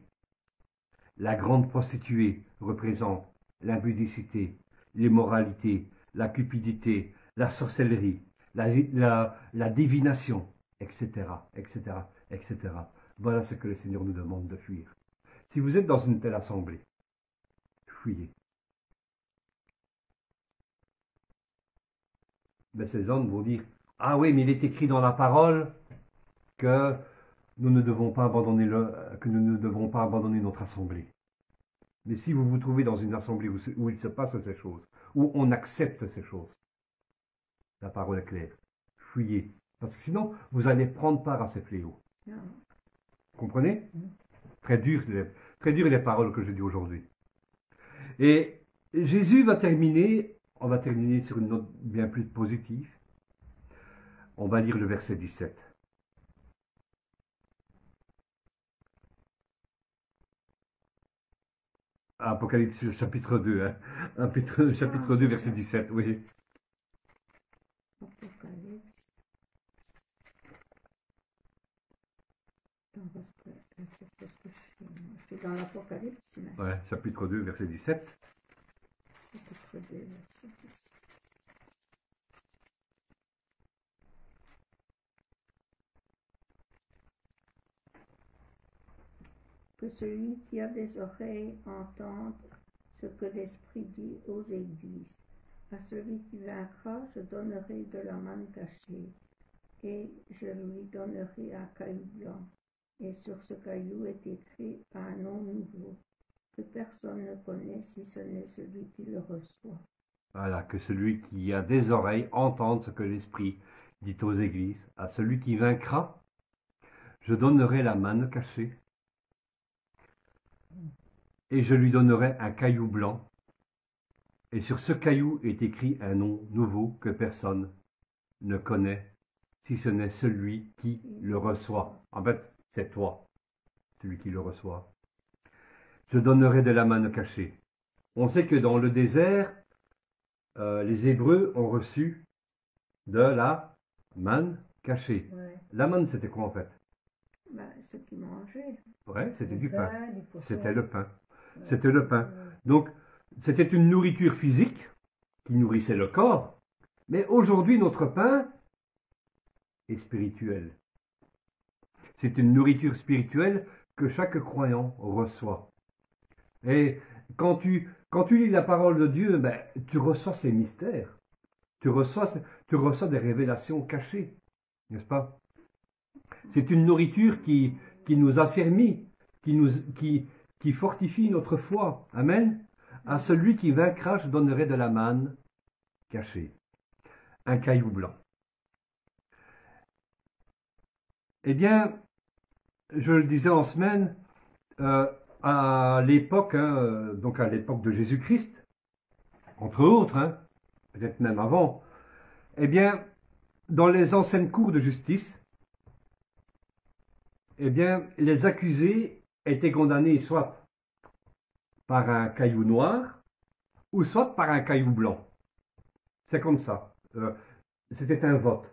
La grande prostituée représente l'impudicité, l'immoralité, la cupidité, la sorcellerie, la divination, etc., etc., etc. Voilà ce que le Seigneur nous demande de fuir. Si vous êtes dans une telle assemblée, fuyez. Mais ces hommes vont dire, ah oui, mais il est écrit dans la parole que nous ne devons pas abandonner notre assemblée. Mais si vous vous trouvez dans une assemblée où il se passe ces choses, où on accepte ces choses, la parole est claire. Fuyez. Parce que sinon, vous allez prendre part à ces fléaux. Vous comprenez? Très dur les paroles que je dis aujourd'hui. Et Jésus va terminer, on va terminer sur une note bien plus positive. On va lire le verset 17. Apocalypse chapitre 2, hein. Chapitre 2, verset 17, oui. Apocalypse. Je suis dans l'Apocalypse. Ouais, chapitre 2, verset 17. Chapitre 2, verset 17. Que celui qui a des oreilles entende ce que l'Esprit dit aux églises. À celui qui vaincra, je donnerai de la manne cachée, et je lui donnerai un caillou blanc. Et sur ce caillou est écrit un nom nouveau, que personne ne connaît si ce n'est celui qui le reçoit. Voilà, que celui qui a des oreilles entende ce que l'Esprit dit aux églises. À celui qui vaincra, je donnerai la manne cachée, et je lui donnerai un caillou blanc, et sur ce caillou est écrit un nom nouveau que personne ne connaît, si ce n'est celui qui le reçoit. En fait, c'est toi, celui qui le reçoit. Je donnerai de la manne cachée. On sait que dans le désert, les Hébreux ont reçu de la manne cachée. Ouais. La manne, c'était quoi en fait? Ce qu'ils mangeaient. Ouais, c'était du pain. Du poisson. C'était le pain. C'était le pain. Donc, c'était une nourriture physique qui nourrissait le corps, Mais aujourd'hui, notre pain est spirituel. C'est une nourriture spirituelle que chaque croyant reçoit. Et quand tu lis la parole de Dieu, ben, tu reçois ses mystères. Tu reçois des révélations cachées, n'est-ce pas? C'est une nourriture qui nous affermit, qui fortifie notre foi. Amen. À celui qui vaincra, je donnerai de la manne cachée, un caillou blanc. Eh bien, je le disais en semaine, à l'époque, donc à l'époque de Jésus-Christ, entre autres, peut-être même avant, eh bien, dans les anciennes cours de justice, eh bien, les accusés étaient condamnés soit par un caillou noir, ou soit par un caillou blanc. C'est comme ça. C'était un vote.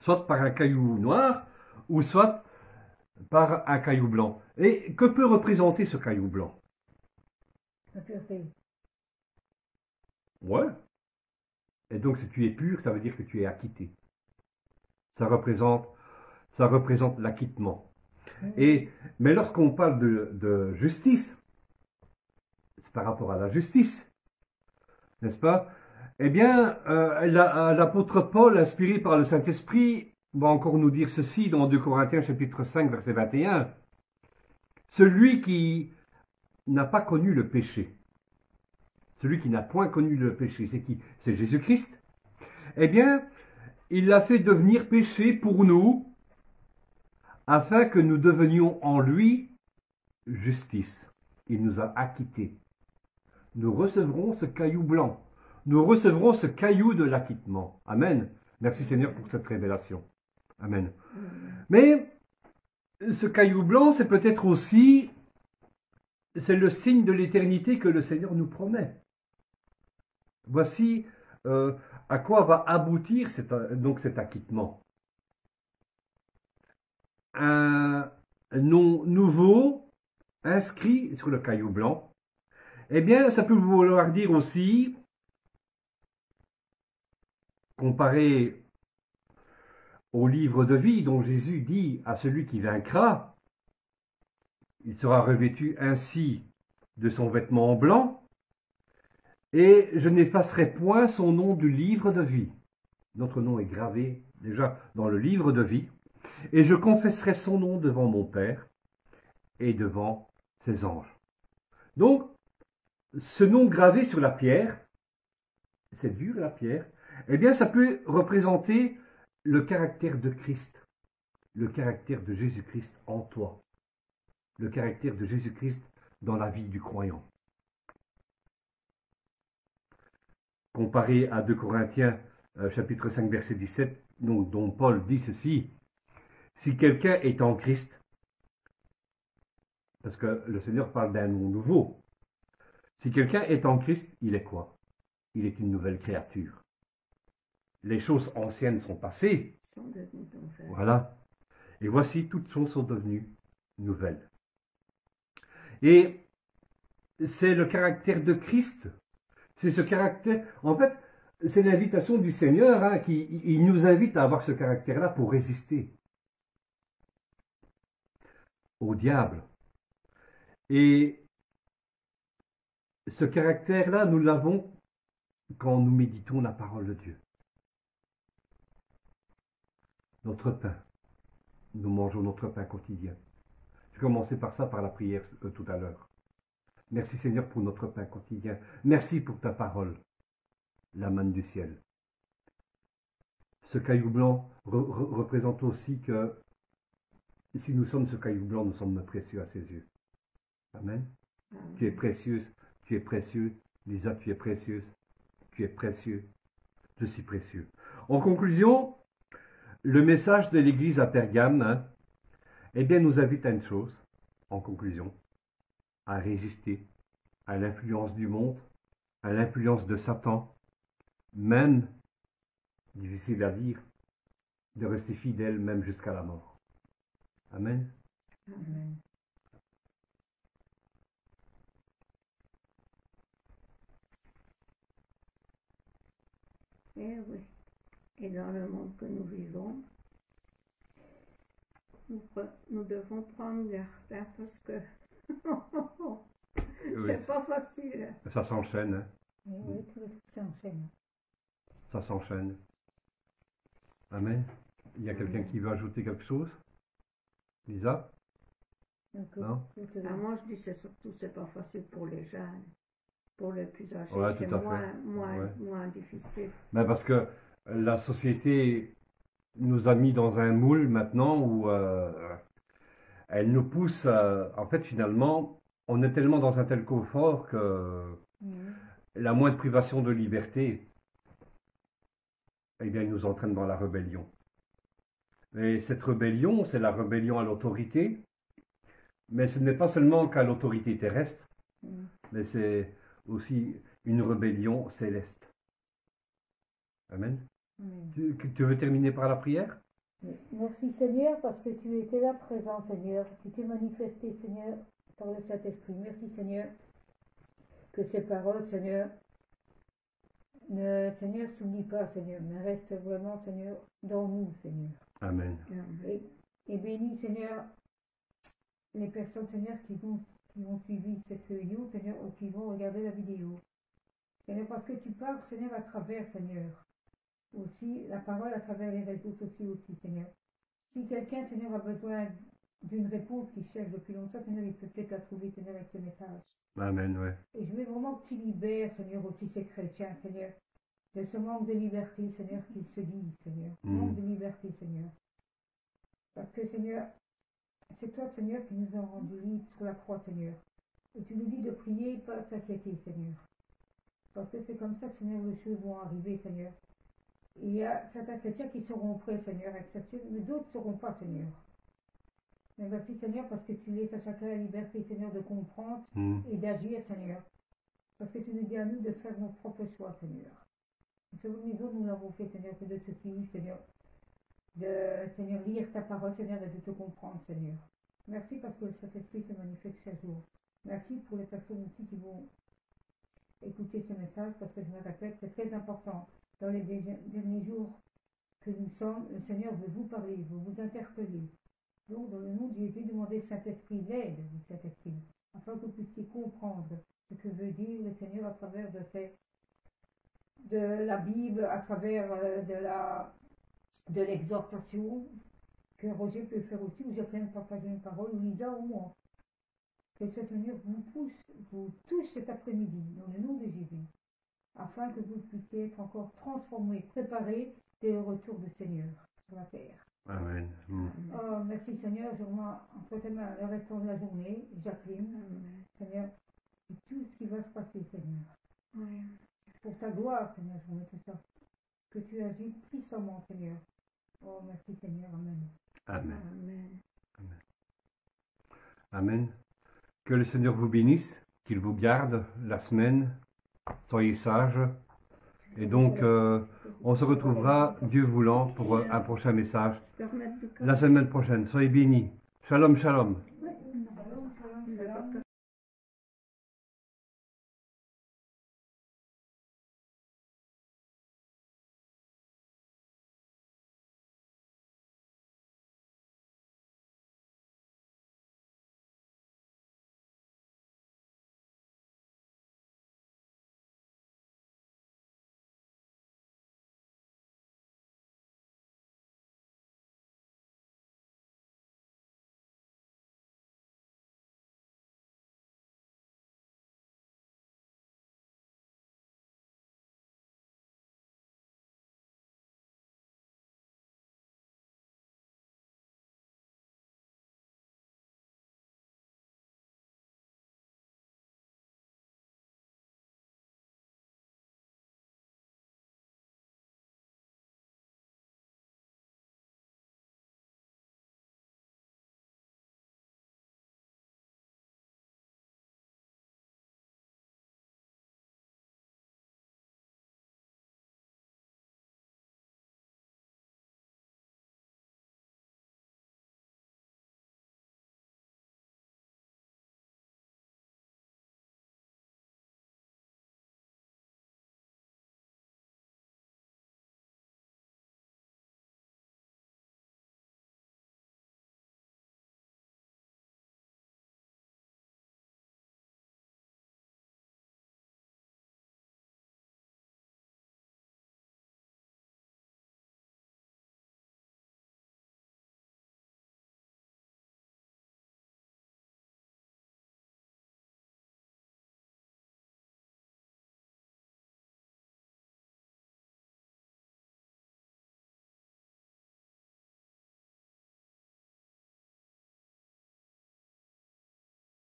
Soit par un caillou noir, ou soit par un caillou blanc. Et que peut représenter ce caillou blanc? La pureté. Ouais. Et donc, si tu es pur, ça veut dire que tu es acquitté. Ça représente l'acquittement. Mais lorsqu'on parle de justice, c'est par rapport à la justice, n'est-ce pas? Eh bien, l'apôtre Paul, inspiré par le Saint-Esprit, va encore nous dire ceci dans 2 Corinthiens chapitre 5, verset 21. Celui qui n'a pas connu le péché, celui qui n'a point connu le péché, c'est qui? C'est Jésus-Christ. Eh bien, il l'a fait devenir péché pour nous, afin que nous devenions en lui justice. Il nous a acquittés. Nous recevrons ce caillou blanc. Nous recevrons ce caillou de l'acquittement. Amen. Merci Seigneur pour cette révélation. Amen. Mais ce caillou blanc, c'est peut-être aussi, c'est le signe de l'éternité que le Seigneur nous promet. Voici à quoi va aboutir donc cet acquittement. Un nom nouveau inscrit sur le caillou blanc. Eh bien, ça peut vouloir dire aussi, comparé au livre de vie dont Jésus dit à celui qui vaincra, il sera revêtu ainsi de son vêtement blanc, et je n'effacerai point son nom du livre de vie. Notre nom est gravé déjà dans le livre de vie, et je confesserai son nom devant mon Père et devant ses anges. Donc, ce nom gravé sur la pierre, c'est dur la pierre, eh bien ça peut représenter le caractère de Christ, le caractère de Jésus-Christ en toi, le caractère de Jésus-Christ dans la vie du croyant. Comparé à 2 Corinthiens chapitre 5 verset 17, dont Paul dit ceci, si quelqu'un est en Christ, parce que le Seigneur parle d'un nom nouveau, si quelqu'un est en Christ, il est quoi? Il est une nouvelle créature. Les choses anciennes sont passées. Voilà. Et voici, toutes choses sont devenues nouvelles. Et c'est le caractère de Christ. C'est ce caractère. En fait, c'est l'invitation du Seigneur il nous invite à avoir ce caractère-là pour résister au diable. Et ce caractère-là, nous l'avons quand nous méditons la parole de Dieu. Notre pain. Nous mangeons notre pain quotidien. J'ai commencé par ça, par la prière tout à l'heure. Merci Seigneur pour notre pain quotidien. Merci pour ta parole, la manne du ciel. Ce caillou blanc représente aussi que si nous sommes ce caillou blanc, nous sommes précieux à ses yeux. Amen. Tu es précieuse, tu es précieux. Lisa, tu es précieuse, tu es précieux. Je suis précieux. En conclusion, le message de l'Église à Pergame, eh bien, nous invite à une chose, en conclusion, à résister à l'influence du monde, à l'influence de Satan, même, difficile à dire, de rester fidèle même jusqu'à la mort. Amen. Amen. Eh oui. Et dans le monde que nous vivons, nous devons prendre garde, hein, parce que Oui, c'est pas facile. ça s'enchaîne, hein. Oui, tous les trucs s'enchaînent. Ça s'enchaîne. Amen. Il y a quelqu'un qui veut ajouter quelque chose? Lisa? Donc, Non? Moi, je dis c'est pas facile pour les jeunes. Pour les plus âgés, Ouais, c'est tout à fait. moins difficile. Ben parce que la société nous a mis dans un moule maintenant où elle nous pousse, en fait, finalement, on est tellement dans un tel confort que la moindre privation de liberté, eh bien, il nous entraîne dans la rébellion. Et cette rébellion, c'est la rébellion à l'autorité, mais ce n'est pas seulement qu'à l'autorité terrestre, mais c'est aussi une rébellion céleste. Amen. Tu veux terminer par la prière? Merci Seigneur parce que tu étais là présent Seigneur, tu t'es manifesté Seigneur par le Saint-Esprit. Merci Seigneur que ces paroles Seigneur ne Seigneur s'oublie pas Seigneur, mais reste vraiment Seigneur dans nous Seigneur. Amen. Et bénis Seigneur les personnes Seigneur qui vont suivre cette réunion Seigneur ou qui vont regarder la vidéo. Seigneur parce que tu parles Seigneur à travers Seigneur. Aussi la parole à travers les réseaux sociaux aussi, Seigneur. Si quelqu'un, Seigneur, a besoin d'une réponse qu'il cherche depuis longtemps, Seigneur, il peut peut-être la trouver, Seigneur, avec ce message. Amen, ouais. Et je veux vraiment que tu libères, Seigneur, aussi ces chrétiens, Seigneur, de ce manque de liberté, Seigneur, qu'ils se disent, Seigneur. Manque de liberté, Seigneur. Parce que, Seigneur, c'est toi, Seigneur, qui nous a rendus libres sur la croix, Seigneur. Et tu nous dis de prier, pas de s'inquiéter, Seigneur. Parce que c'est comme ça que, Seigneur, les choses vont arriver, Seigneur. Il y a certains chrétiens qui seront prêts, Seigneur, avec cette chose, mais d'autres ne seront pas, Seigneur. Mais merci, Seigneur, parce que tu laisses à chacun la liberté, Seigneur, de comprendre et d'agir, Seigneur. Parce que tu nous dis à nous de faire nos propres choix, Seigneur. Ce que nous autres, nous l'avons fait, Seigneur, c'est de te suivre, Seigneur. De, Seigneur, lire ta parole, Seigneur, et de te comprendre, Seigneur. Merci parce que le Saint-Esprit se manifeste chaque jour. Merci pour les personnes aussi qui vont écouter ce message, parce que je me répète, c'est très important. Dans les derniers jours que nous sommes, le Seigneur veut vous parler, veut vous interpeller. Donc, dans le nom de Jésus, demandez Saint-Esprit, l'aide du Saint-Esprit, afin que vous puissiez comprendre ce que veut dire le Seigneur à travers de la Bible, à travers de l'exhortation que Roger peut faire aussi, où j'ai plein de partager une parole, ou Lisa ou moi. Que le Seigneur vous touche cet après-midi, dans le nom de Jésus, afin que vous puissiez être encore transformés, préparés dès le retour du Seigneur sur la terre. Amen. Oh, merci Seigneur, je remets entre tes mains le restant de la journée, Jacqueline, Seigneur, et tout ce qui va se passer, Seigneur. Pour ta gloire, Seigneur, je remets tout ça. Que tu agis puissamment, Seigneur. Oh, merci Seigneur, Amen. Amen. Amen. Amen. Amen. Que le Seigneur vous bénisse, qu'il vous garde la semaine. Soyez sages. Et donc, on se retrouvera, Dieu voulant, pour un prochain message la semaine prochaine. Soyez bénis. Shalom, shalom.